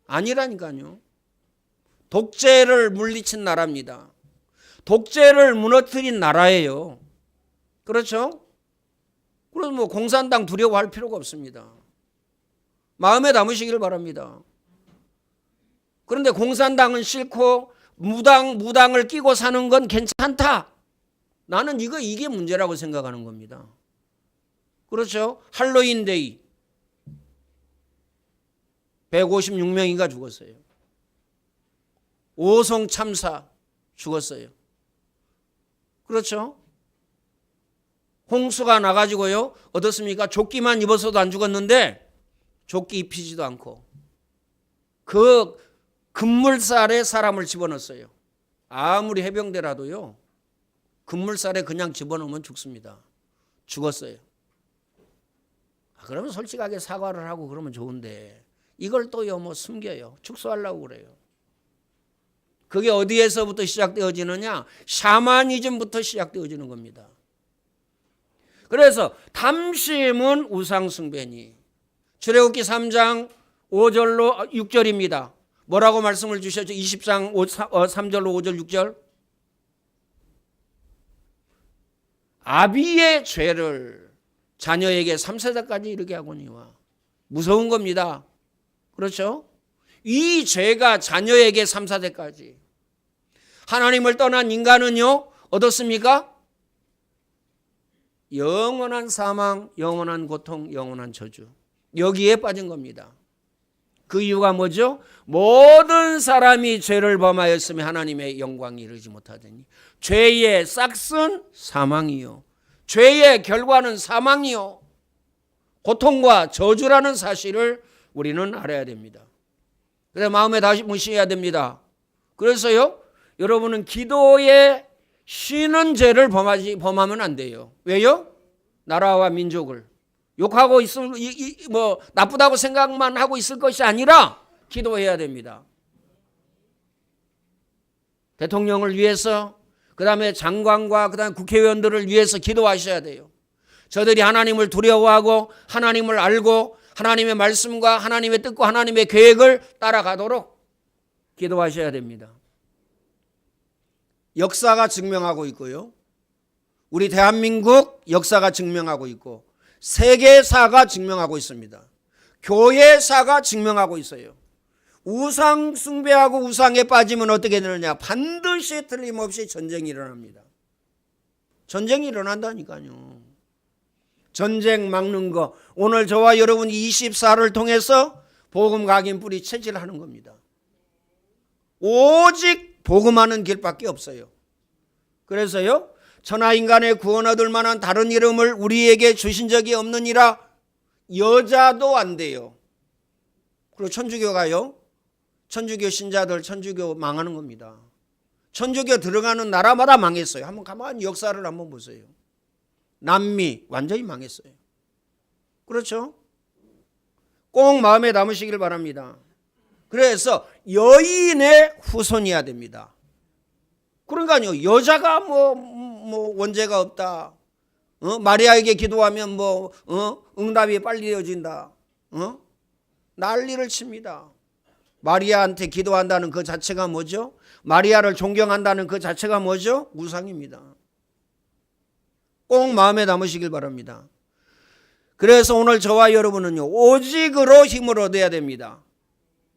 아니라니까요. 독재를 물리친 나라입니다. 독재를 무너뜨린 나라예요. 그렇죠? 그래서 뭐 공산당 두려워할 필요가 없습니다. 마음에 담으시길 바랍니다. 그런데 공산당은 싫고 무당을 끼고 사는 건 괜찮다. 나는 이게 문제라고 생각하는 겁니다. 그렇죠? 할로윈데이 156명이가 죽었어요. 오송 참사 죽었어요. 그렇죠? 홍수가 나가지고요, 어떻습니까? 조끼만 입어서도 안 죽었는데 조끼 입히지도 않고 그 급물살에 사람을 집어넣었어요. 아무리 해병대라도요, 급물살에 그냥 집어넣으면 죽습니다. 죽었어요. 그러면 솔직하게 사과를 하고 그러면 좋은데 이걸 또요 뭐 숨겨요. 축소하려고 그래요. 그게 어디에서부터 시작되어지느냐? 샤머니즘부터 시작되어지는 겁니다. 그래서 탐심은 우상숭배니. 출애굽기 3장 5절로 6절입니다. 뭐라고 말씀을 주셨죠? 20장 3절로 5절 6절. 아비의 죄를 자녀에게 3세대까지 이르게 하거니와. 무서운 겁니다. 그렇죠? 이 죄가 자녀에게 3세대까지. 하나님을 떠난 인간은요, 어떻습니까? 영원한 사망, 영원한 고통, 영원한 저주. 여기에 빠진 겁니다. 그 이유가 뭐죠? 모든 사람이 죄를 범하였으며 하나님의 영광이 이르지 못하더니 죄의 싹은 사망이요, 죄의 결과는 사망이요, 고통과 저주라는 사실을 우리는 알아야 됩니다. 그래서 마음에 다시 무시해야 됩니다. 그래서요, 여러분은 기도에 쉬는 죄를 범하면 안 돼요. 왜요? 나라와 민족을 욕하고 뭐 나쁘다고 생각만 하고 있을 것이 아니라 기도해야 됩니다. 대통령을 위해서, 그 다음에 장관과 그 다음에 국회의원들을 위해서 기도하셔야 돼요. 저들이 하나님을 두려워하고 하나님을 알고 하나님의 말씀과 하나님의 뜻과 하나님의 계획을 따라가도록 기도하셔야 됩니다. 역사가 증명하고 있고요, 우리 대한민국 역사가 증명하고 있고, 세계사가 증명하고 있습니다. 교회사가 증명하고 있어요. 우상 숭배하고 우상에 빠지면 어떻게 되느냐? 반드시 틀림없이 전쟁이 일어납니다. 전쟁이 일어난다니까요. 전쟁 막는 거, 오늘 저와 여러분 24를 통해서 복음 각인 뿌리 체질하는 겁니다. 오직 복음하는 길밖에 없어요. 그래서요, 천하 인간의 구원 얻을 만한 다른 이름을 우리에게 주신 적이 없느니라. 여자도 안 돼요. 그리고 천주교가요, 천주교 신자들 천주교 망하는 겁니다. 천주교 들어가는 나라마다 망했어요. 한번 가만히 역사를 한번 보세요. 남미 완전히 망했어요. 그렇죠? 꼭 마음에 담으시길 바랍니다. 그래서 여인의 후손이어야 됩니다. 그러니까요, 여자가 뭐 원죄가 없다. 마리아에게 기도하면 응답이 빨리 이어진다. 난리를 칩니다. 마리아한테 기도한다는 그 자체가 뭐죠? 마리아를 존경한다는 그 자체가 뭐죠? 우상입니다. 꼭 마음에 담으시길 바랍니다. 그래서 오늘 저와 여러분은요, 오직으로 힘을 얻어야 됩니다.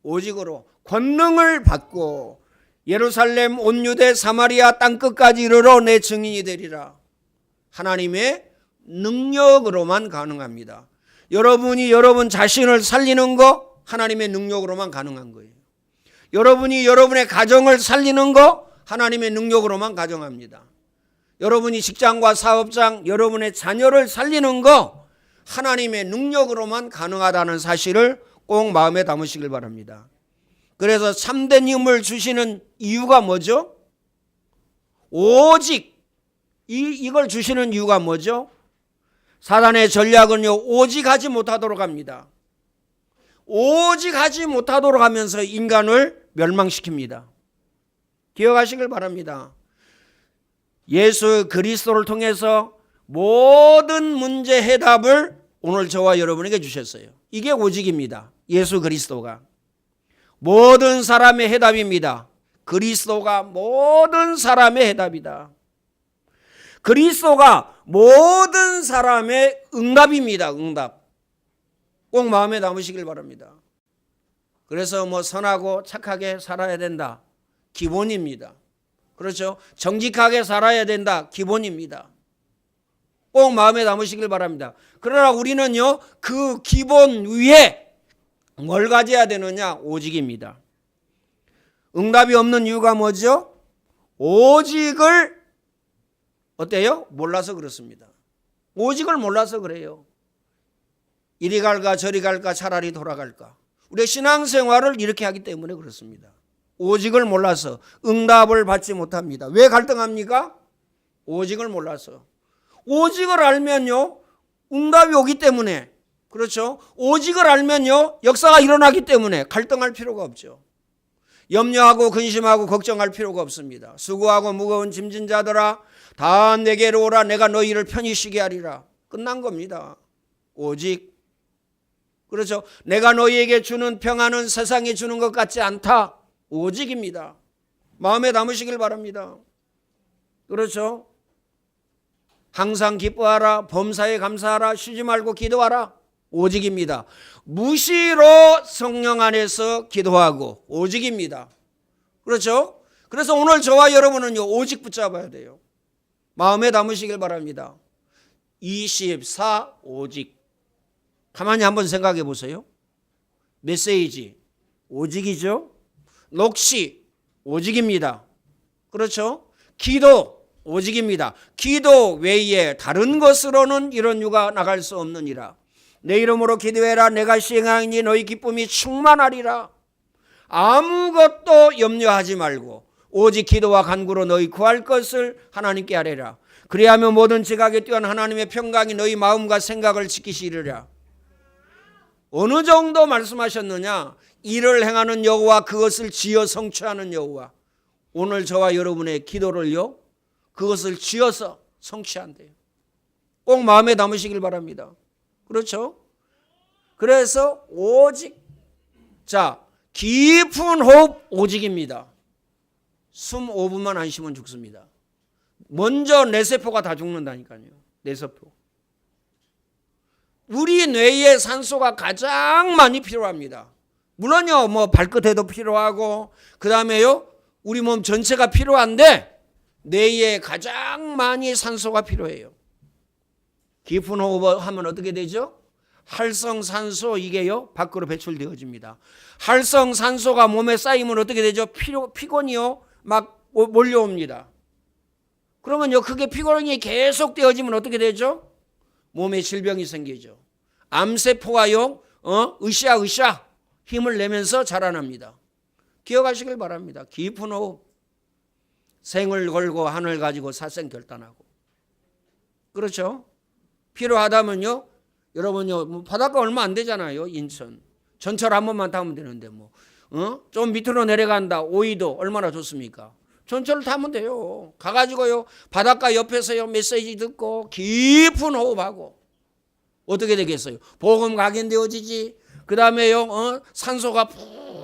오직으로 권능을 받고 예루살렘 온 유대 사마리아 땅끝까지 이르러 내 증인이 되리라. 하나님의 능력으로만 가능합니다. 여러분이 여러분 자신을 살리는 거 하나님의 능력으로만 가능한 거예요. 여러분이 여러분의 가정을 살리는 거 하나님의 능력으로만 가능합니다. 여러분이 직장과 사업장, 여러분의 자녀를 살리는 거 하나님의 능력으로만 가능하다는 사실을 꼭 마음에 담으시길 바랍니다. 그래서 참된 힘을 주시는 이유가 뭐죠? 오직 이걸 주시는 이유가 뭐죠? 사단의 전략은요, 오직 하지 못하도록 합니다. 오직 하지 못하도록 하면서 인간을 멸망시킵니다. 기억하시길 바랍니다. 예수 그리스도를 통해서 모든 문제 해답을 오늘 저와 여러분에게 주셨어요. 이게 오직입니다. 예수 그리스도가 모든 사람의 해답입니다. 그리스도가 모든 사람의 해답이다. 그리스도가 모든 사람의 응답입니다. 응답. 꼭 마음에 담으시길 바랍니다. 그래서 선하고 착하게 살아야 된다. 기본입니다. 그렇죠? 정직하게 살아야 된다. 기본입니다. 꼭 마음에 담으시길 바랍니다. 그러나 우리는요, 그 기본 위에 뭘 가져야 되느냐? 오직입니다. 응답이 없는 이유가 뭐죠? 오직을 어때요? 몰라서 그렇습니다. 오직을 몰라서 그래요. 이리 갈까 저리 갈까 차라리 돌아갈까. 우리의 신앙생활을 이렇게 하기 때문에 그렇습니다. 오직을 몰라서 응답을 받지 못합니다. 왜 갈등합니까? 오직을 몰라서. 오직을 알면요, 응답이 오기 때문에, 그렇죠? 오직을 알면요, 역사가 일어나기 때문에 갈등할 필요가 없죠. 염려하고 근심하고 걱정할 필요가 없습니다. 수고하고 무거운 짐진 자들아 다 내게로 오라. 내가 너희를 편히 쉬게 하리라. 끝난 겁니다. 오직. 그렇죠? 내가 너희에게 주는 평안은 세상이 주는 것 같지 않다. 오직입니다. 마음에 담으시길 바랍니다. 그렇죠? 항상 기뻐하라. 범사에 감사하라. 쉬지 말고 기도하라. 오직입니다. 무시로 성령 안에서 기도하고 오직입니다. 그렇죠? 그래서 오늘 저와 여러분은요, 오직 붙잡아야 돼요. 마음에 담으시길 바랍니다. 24 오직. 가만히 한번 생각해 보세요. 메시지 오직이죠. 녹시 오직입니다. 그렇죠? 기도 오직입니다. 기도 외에 다른 것으로는 이런 유가 나갈 수 없느니라. 내 이름으로 기도해라. 내가 시행하니 너희 기쁨이 충만하리라. 아무것도 염려하지 말고 오직 기도와 간구로 너희 구할 것을 하나님께 아뢰라. 그리하면 모든 지각에 뛰어난 하나님의 평강이 너희 마음과 생각을 지키시리라. 어느 정도 말씀하셨느냐? 일을 행하는 여호와, 그것을 지어 성취하는 여호와. 오늘 저와 여러분의 기도를요, 그것을 지어서 성취한대요. 꼭 마음에 담으시길 바랍니다. 그렇죠? 그래서 오직. 자, 깊은 호흡 오직입니다. 숨 5분만 안 쉬면 죽습니다. 먼저 뇌세포가 다 죽는다니까요. 뇌세포. 우리 뇌에 산소가 가장 많이 필요합니다. 물론요, 발끝에도 필요하고, 그 다음에요, 우리 몸 전체가 필요한데, 뇌에 가장 많이 산소가 필요해요. 깊은 호흡을 하면 어떻게 되죠? 활성산소 이게요 밖으로 배출되어집니다. 활성산소가 몸에 쌓이면 어떻게 되죠? 피곤이요 막 몰려옵니다. 그러면요 그게 피곤이 계속 되어지면 어떻게 되죠? 몸에 질병이 생기죠. 암세포가요 으쌰으쌰 힘을 내면서 자라납니다. 기억하시길 바랍니다. 깊은 호흡, 생을 걸고 하늘 가지고 사생결단하고. 그렇죠? 필요하다면요 여러분요 뭐 바닷가 얼마 안 되잖아요. 인천 전철 한 번만 타면 되는데 좀 밑으로 내려간다 오이도 얼마나 좋습니까? 전철을 타면 돼요. 가가지고요 바닷가 옆에서요 메시지 듣고 깊은 호흡하고 어떻게 되겠어요? 복음 각인되어지지. 그 다음에요 산소가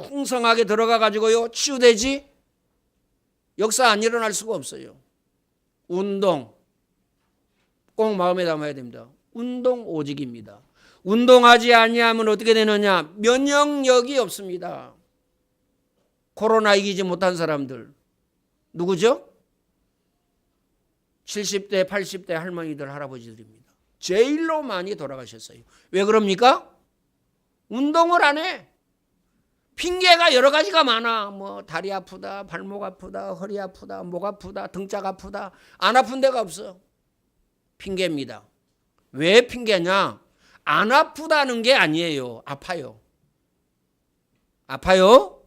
풍성하게 들어가 가지고요 치유되지. 역사 안 일어날 수가 없어요. 운동 꼭 마음에 담아야 됩니다. 운동 오직입니다. 운동하지 아니하면 어떻게 되느냐? 면역력이 없습니다. 코로나 이기지 못한 사람들 누구죠? 70대 80대 할머니들 할아버지들입니다. 제일로 많이 돌아가셨어요. 왜 그럽니까? 운동을 안 해. 핑계가 여러 가지가 많아. 뭐 다리 아프다, 발목 아프다, 허리 아프다, 목 아프다, 등짝 아프다. 안 아픈 데가 없어. 핑계입니다. 왜 핑계냐? 안 아프다는 게 아니에요. 아파요. 아파요?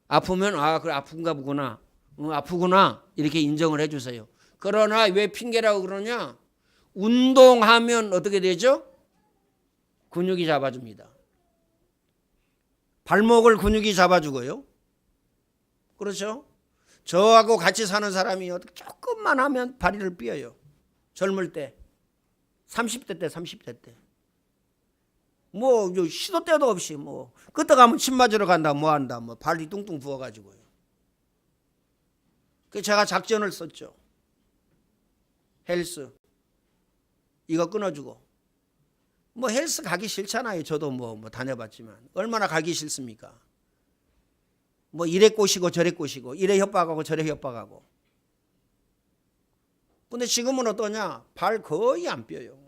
아프면 그래 아픈가 보구나. 아프구나. 이렇게 인정을 해 주세요. 그러나 왜 핑계라고 그러냐? 운동하면 어떻게 되죠? 근육이 잡아줍니다. 발목을 근육이 잡아주고요. 그렇죠? 저하고 같이 사는 사람이 조금만 하면 다리를 삐어요. 젊을 때. 30대 때 30대 때. 뭐 시도 때도 없이 끄떡 가면 침 맞으러 간다 뭐 한다 발이 뚱뚱 부어가지고요. 그래서 제가 작전을 썼죠. 헬스 이거 끊어주고 헬스 가기 싫잖아요. 저도 다녀봤지만 얼마나 가기 싫습니까? 이래 꼬시고 저래 꼬시고 이래 협박하고 저래 협박하고. 근데 지금은 어떠냐? 발 거의 안 뼈요.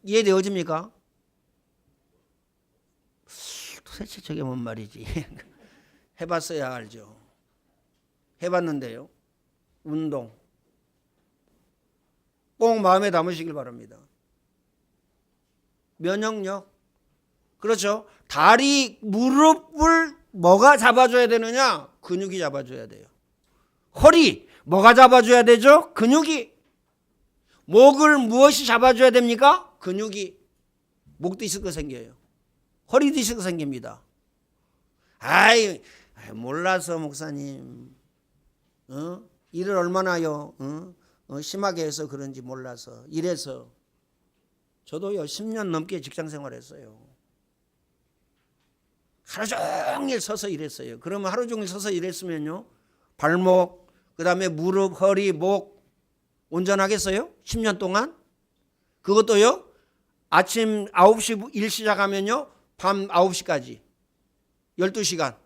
이해되어집니까? 도대체 저게 뭔 말이지? 해봤어야 알죠. 해봤는데요. 운동 꼭 마음에 담으시길 바랍니다. 면역력. 그렇죠. 다리, 무릎을 뭐가 잡아줘야 되느냐? 근육이 잡아줘야 돼요. 허리, 뭐가 잡아줘야 되죠? 근육이. 목을 무엇이 잡아줘야 됩니까? 근육이. 목 디스크 생겨요. 허리 디스크 생깁니다. 몰라서 목사님. 일을 얼마나요? 심하게 해서 그런지 몰라서. 이래서. 저도요 10년 넘게 직장 생활했어요. 하루 종일 서서 일했어요. 그러면 하루 종일 서서 일했으면요 발목, 그 다음에 무릎, 허리, 목 온전하겠어요? 10년 동안? 그것도요 아침 9시 일 시작하면요 밤 9시까지 12시간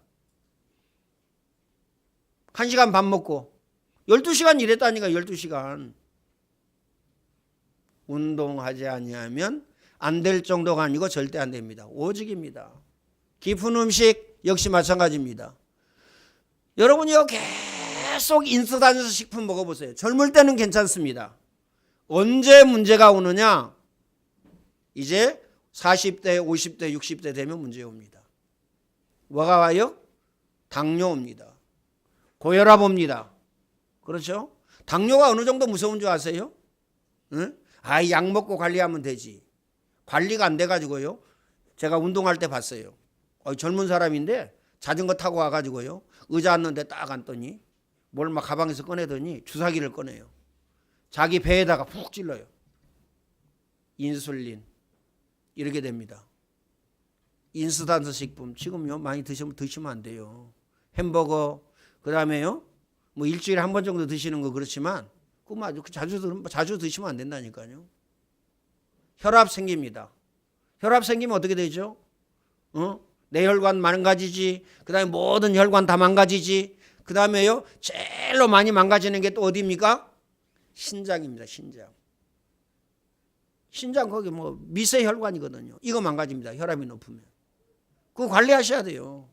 1시간 밥 먹고 12시간 일했다니까. 12시간. 운동하지 아니하면 안 될 정도가 아니고 절대 안 됩니다. 오직입니다. 깊은 음식 역시 마찬가지입니다. 여러분이요 계속 인스턴트 식품 먹어보세요. 젊을 때는 괜찮습니다. 언제 문제가 오느냐? 이제 40대, 50대, 60대 되면 문제 옵니다. 뭐가 와요? 당뇨 옵니다. 고혈압 옵니다. 그렇죠? 당뇨가 어느 정도 무서운 줄 아세요? 응? 약 먹고 관리하면 되지. 관리가 안 돼가지고요. 제가 운동할 때 봤어요. 젊은 사람인데 자전거 타고 와가지고요. 의자 앉는데 딱 앉더니 뭘 막 가방에서 꺼내더니 주사기를 꺼내요. 자기 배에다가 푹 찔러요. 인슐린. 이렇게 됩니다. 인스턴트 식품 지금요 많이 드시면 안 돼요. 햄버거 그 다음에요 일주일에 한 번 정도 드시는 거 그렇지만 그거 아주 자주 드시면 안 된다니까요. 혈압 생깁니다. 혈압 생기면 어떻게 되죠? 뇌혈관 망가지지. 그 다음에 모든 혈관 다 망가지지. 그 다음에요 제일로 많이 망가지는 게 또 어디입니까? 신장입니다. 신장. 신장 거기 뭐 미세혈관이거든요. 이거 망가집니다. 혈압이 높으면. 그거 관리하셔야 돼요.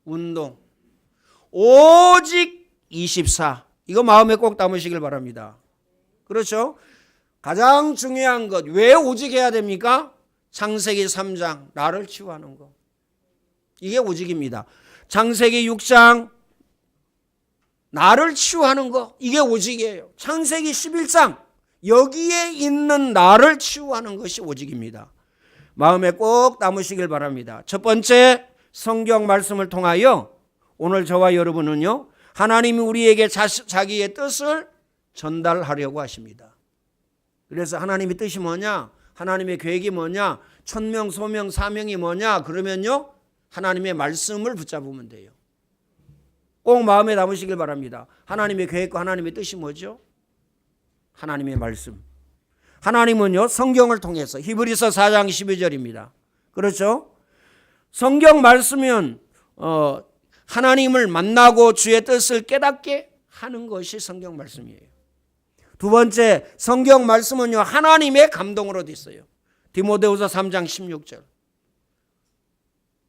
운동. 오직 24. 이거 마음에 꼭 담으시길 바랍니다. 그렇죠? 가장 중요한 것. 왜 오직 해야 됩니까? 창세기 3장 나를 치유하는 거. 이게 오직입니다. 창세기 6장 나를 치유하는 거. 이게 오직이에요. 창세기 11장 여기에 있는 나를 치유하는 것이 오직입니다. 마음에 꼭 담으시길 바랍니다. 첫 번째 성경 말씀을 통하여 오늘 저와 여러분은요, 하나님이 우리에게 자기의 뜻을 전달하려고 하십니다. 그래서 하나님의 뜻이 뭐냐? 하나님의 계획이 뭐냐? 천명, 소명, 사명이 뭐냐? 그러면요, 하나님의 말씀을 붙잡으면 돼요. 꼭 마음에 담으시길 바랍니다. 하나님의 계획과 하나님의 뜻이 뭐죠? 하나님의 말씀. 하나님은요, 성경을 통해서 히브리서 4장 12절입니다. 그렇죠? 성경 말씀은 하나님을 만나고 주의 뜻을 깨닫게 하는 것이 성경 말씀이에요. 두 번째, 성경 말씀은요, 하나님의 감동으로 돼 있어요. 디모데후서 3장 16절.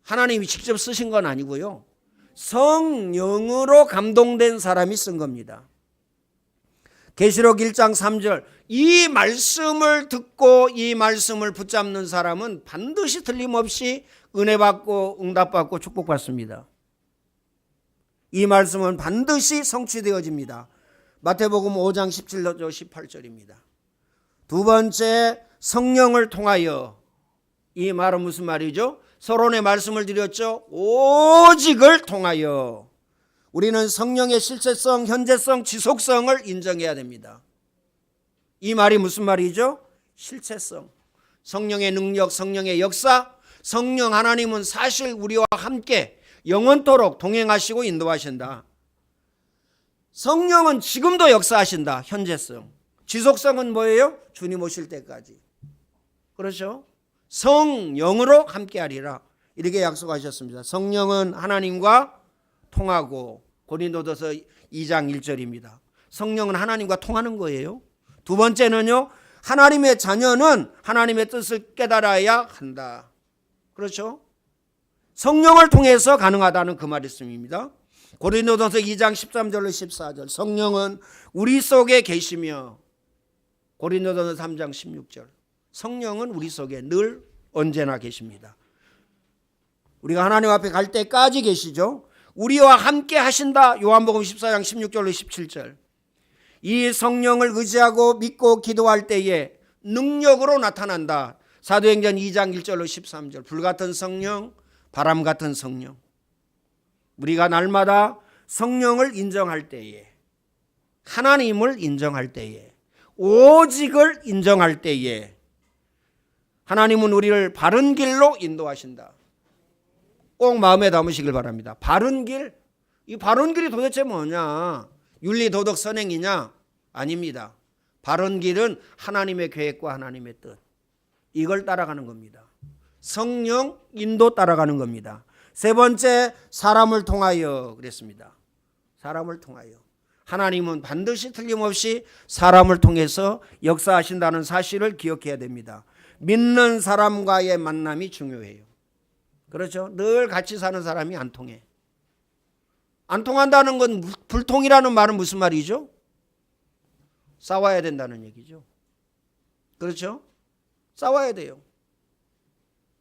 하나님이 직접 쓰신 건 아니고요, 성령으로 감동된 사람이 쓴 겁니다. 계시록 1장 3절. 이 말씀을 듣고 이 말씀을 붙잡는 사람은 반드시 틀림없이 은혜 받고 응답받고 축복받습니다. 이 말씀은 반드시 성취되어집니다. 마태복음 5장 17절 18절입니다. 두 번째, 성령을 통하여. 이 말은 무슨 말이죠? 서론의 말씀을 드렸죠. 오직을 통하여 우리는 성령의 실체성, 현재성, 지속성을 인정해야 됩니다. 이 말이 무슨 말이죠? 실체성, 성령의 능력, 성령의 역사. 성령 하나님은 사실 우리와 함께 영원토록 동행하시고 인도하신다. 성령은 지금도 역사하신다. 현재성. 지속성은 뭐예요? 주님 오실 때까지. 그렇죠? 성령으로 함께하리라, 이렇게 약속하셨습니다. 성령은 하나님과 통하고, 고린도전서 2장 1절입니다. 성령은 하나님과 통하는 거예요. 두 번째는요, 하나님의 자녀는 하나님의 뜻을 깨달아야 한다. 그렇죠? 성령을 통해서 가능하다는 그 말씀입니다. 고린도전서 2장 13절로 14절. 성령은 우리 속에 계시며, 고린도전서 3장 16절. 성령은 우리 속에 늘 언제나 계십니다. 우리가 하나님 앞에 갈 때까지 계시죠. 우리와 함께 하신다. 요한복음 14장 16절로 17절. 이 성령을 의지하고 믿고 기도할 때에 능력으로 나타난다. 사도행전 2장 1절로 13절. 불같은 성령, 바람 같은 성령. 우리가 날마다 성령을 인정할 때에, 하나님을 인정할 때에, 오직을 인정할 때에 하나님은 우리를 바른 길로 인도하신다. 꼭 마음에 담으시길 바랍니다. 바른 길? 이 바른 길이 도대체 뭐냐? 윤리, 도덕, 선행이냐? 아닙니다. 바른 길은 하나님의 계획과 하나님의 뜻, 이걸 따라가는 겁니다. 성령 인도 따라가는 겁니다. 세 번째, 사람을 통하여 그랬습니다. 사람을 통하여. 하나님은 반드시 틀림없이 사람을 통해서 역사하신다는 사실을 기억해야 됩니다. 믿는 사람과의 만남이 중요해요. 그렇죠? 늘 같이 사는 사람이 안 통해. 안 통한다는 건, 불통이라는 말은 무슨 말이죠? 싸워야 된다는 얘기죠. 그렇죠? 싸워야 돼요.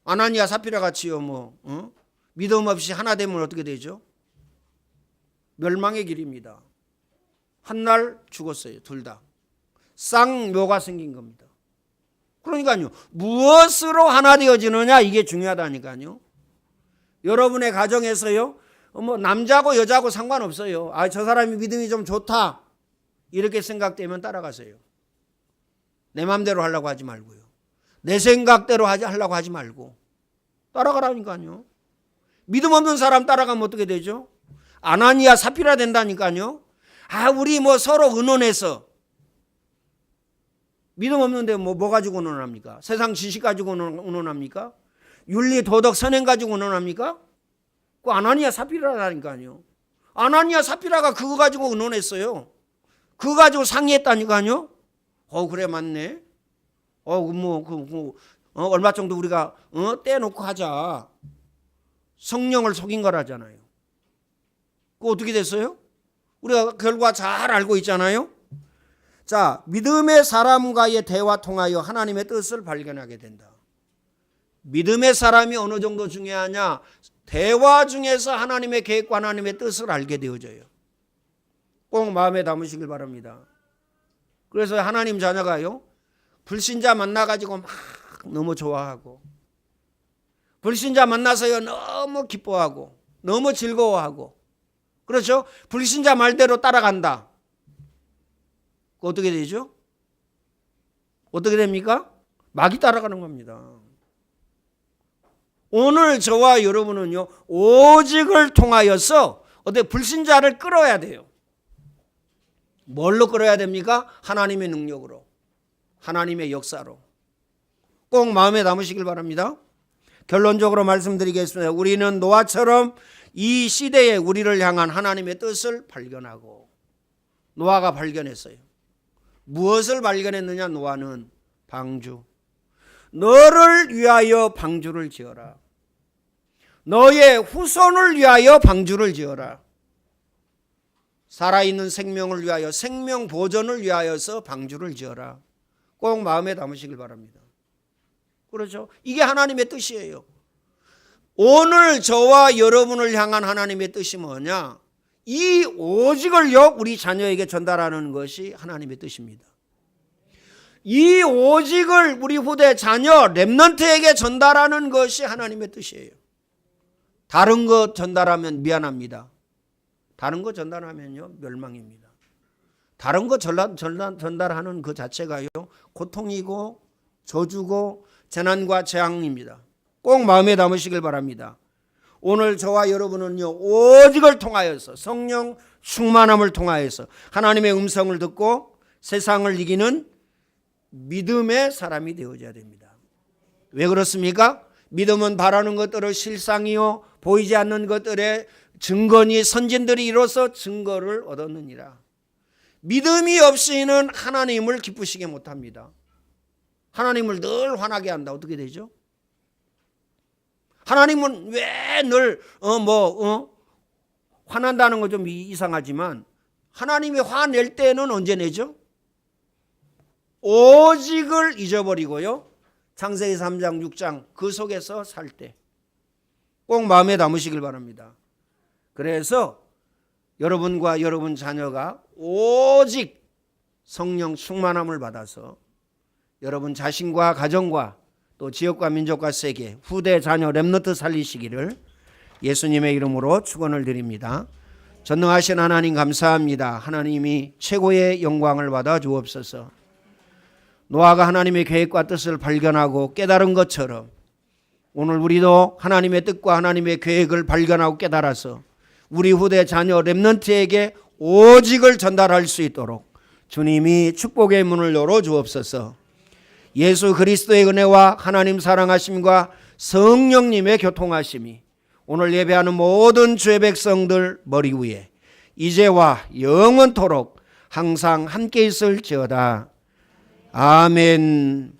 아나니아 사피라 같이요, 믿음 없이 하나 되면 어떻게 되죠? 멸망의 길입니다. 한 날 죽었어요, 둘 다. 쌍묘가 생긴 겁니다. 그러니까요, 무엇으로 하나 되어지느냐, 이게 중요하다니까요. 여러분의 가정에서요, 남자고 여자고 상관없어요. 저 사람이 믿음이 좀 좋다, 이렇게 생각되면 따라가세요. 내 마음대로 하려고 하지 말고요. 내 생각대로 하려고 하지 말고 따라가라니까요. 믿음 없는 사람 따라가면 어떻게 되죠? 아나니아 사피라 된다니까요. 우리 서로 의논해서. 믿음 없는데 뭐 가지고 의논합니까? 세상 지식 가지고 의논합니까? 윤리, 도덕, 선행 가지고 의논합니까? 그 아나니아 사피라라니까요. 아나니아 사피라가 그거 가지고 의논했어요. 그거 가지고 상의했다니까요. 그래, 맞네. 얼마 정도 우리가 떼놓고 하자. 성령을 속인 거라잖아요. 그 어떻게 됐어요? 우리가 결과 잘 알고 있잖아요. 자, 믿음의 사람과의 대화 통하여 하나님의 뜻을 발견하게 된다. 믿음의 사람이 어느 정도 중요하냐? 대화 중에서 하나님의 계획과 하나님의 뜻을 알게 되어져요. 꼭 마음에 담으시길 바랍니다. 그래서 하나님 자녀가요, 불신자 만나가지고 막 너무 좋아하고, 불신자 만나서요 너무 기뻐하고, 너무 즐거워하고, 그렇죠? 불신자 말대로 따라간다. 어떻게 되죠? 어떻게 됩니까? 막이 따라가는 겁니다. 오늘 저와 여러분은요, 오직을 통하여서 불신자를 끌어야 돼요. 뭘로 끌어야 됩니까? 하나님의 능력으로, 하나님의 역사로. 꼭 마음에 담으시길 바랍니다. 결론적으로 말씀드리겠습니다. 우리는 노아처럼 이 시대에 우리를 향한 하나님의 뜻을 발견하고, 노아가 발견했어요. 무엇을 발견했느냐? 노아는 방주. 너를 위하여 방주를 지어라. 너의 후손을 위하여 방주를 지어라. 살아있는 생명을 위하여, 생명 보존을 위하여서 방주를 지어라. 꼭 마음에 담으시길 바랍니다. 그렇죠? 이게 하나님의 뜻이에요. 오늘 저와 여러분을 향한 하나님의 뜻이 뭐냐? 이 오직을요, 우리 자녀에게 전달하는 것이 하나님의 뜻입니다. 이 오직을 우리 후대 자녀 렘넌트에게 전달하는 것이 하나님의 뜻이에요. 다른 것 전달하면 미안합니다. 다른 거 전달하면요 멸망입니다. 다른 거 전달하는 그 자체가요 고통이고 저주고 재난과 재앙입니다. 꼭 마음에 담으시길 바랍니다. 오늘 저와 여러분은요 오직을 통하여서, 성령 충만함을 통하여서 하나님의 음성을 듣고 세상을 이기는 믿음의 사람이 되어져야 됩니다. 왜 그렇습니까? 믿음은 바라는 것들을 실상이요 보이지 않는 것들의 증거니 선진들이 이로써 증거를 얻었느니라. 믿음이 없이는 하나님을 기쁘시게 못합니다. 하나님을 늘 화나게 한다. 어떻게 되죠? 하나님은 왜 늘 화난다는 건 좀 이상하지만, 하나님이 화낼 때는 언제 내죠? 오직을 잊어버리고요, 창세기 3장 6장 그 속에서 살 때. 꼭 마음에 담으시길 바랍니다. 그래서 여러분과 여러분 자녀가 오직 성령 충만함을 받아서 여러분 자신과 가정과 또 지역과 민족과 세계, 후대 자녀 렘넌트 살리시기를 예수님의 이름으로 축원을 드립니다. 전능하신 하나님 감사합니다. 하나님이 최고의 영광을 받아 주옵소서. 노아가 하나님의 계획과 뜻을 발견하고 깨달은 것처럼 오늘 우리도 하나님의 뜻과 하나님의 계획을 발견하고 깨달아서 우리 후대 자녀 렘넌트에게 오직을 전달할 수 있도록 주님이 축복의 문을 열어 주옵소서. 예수 그리스도의 은혜와 하나님 사랑하심과 성령님의 교통하심이 오늘 예배하는 모든 주의 백성들 머리 위에 이제와 영원토록 항상 함께 있을지어다. 아멘.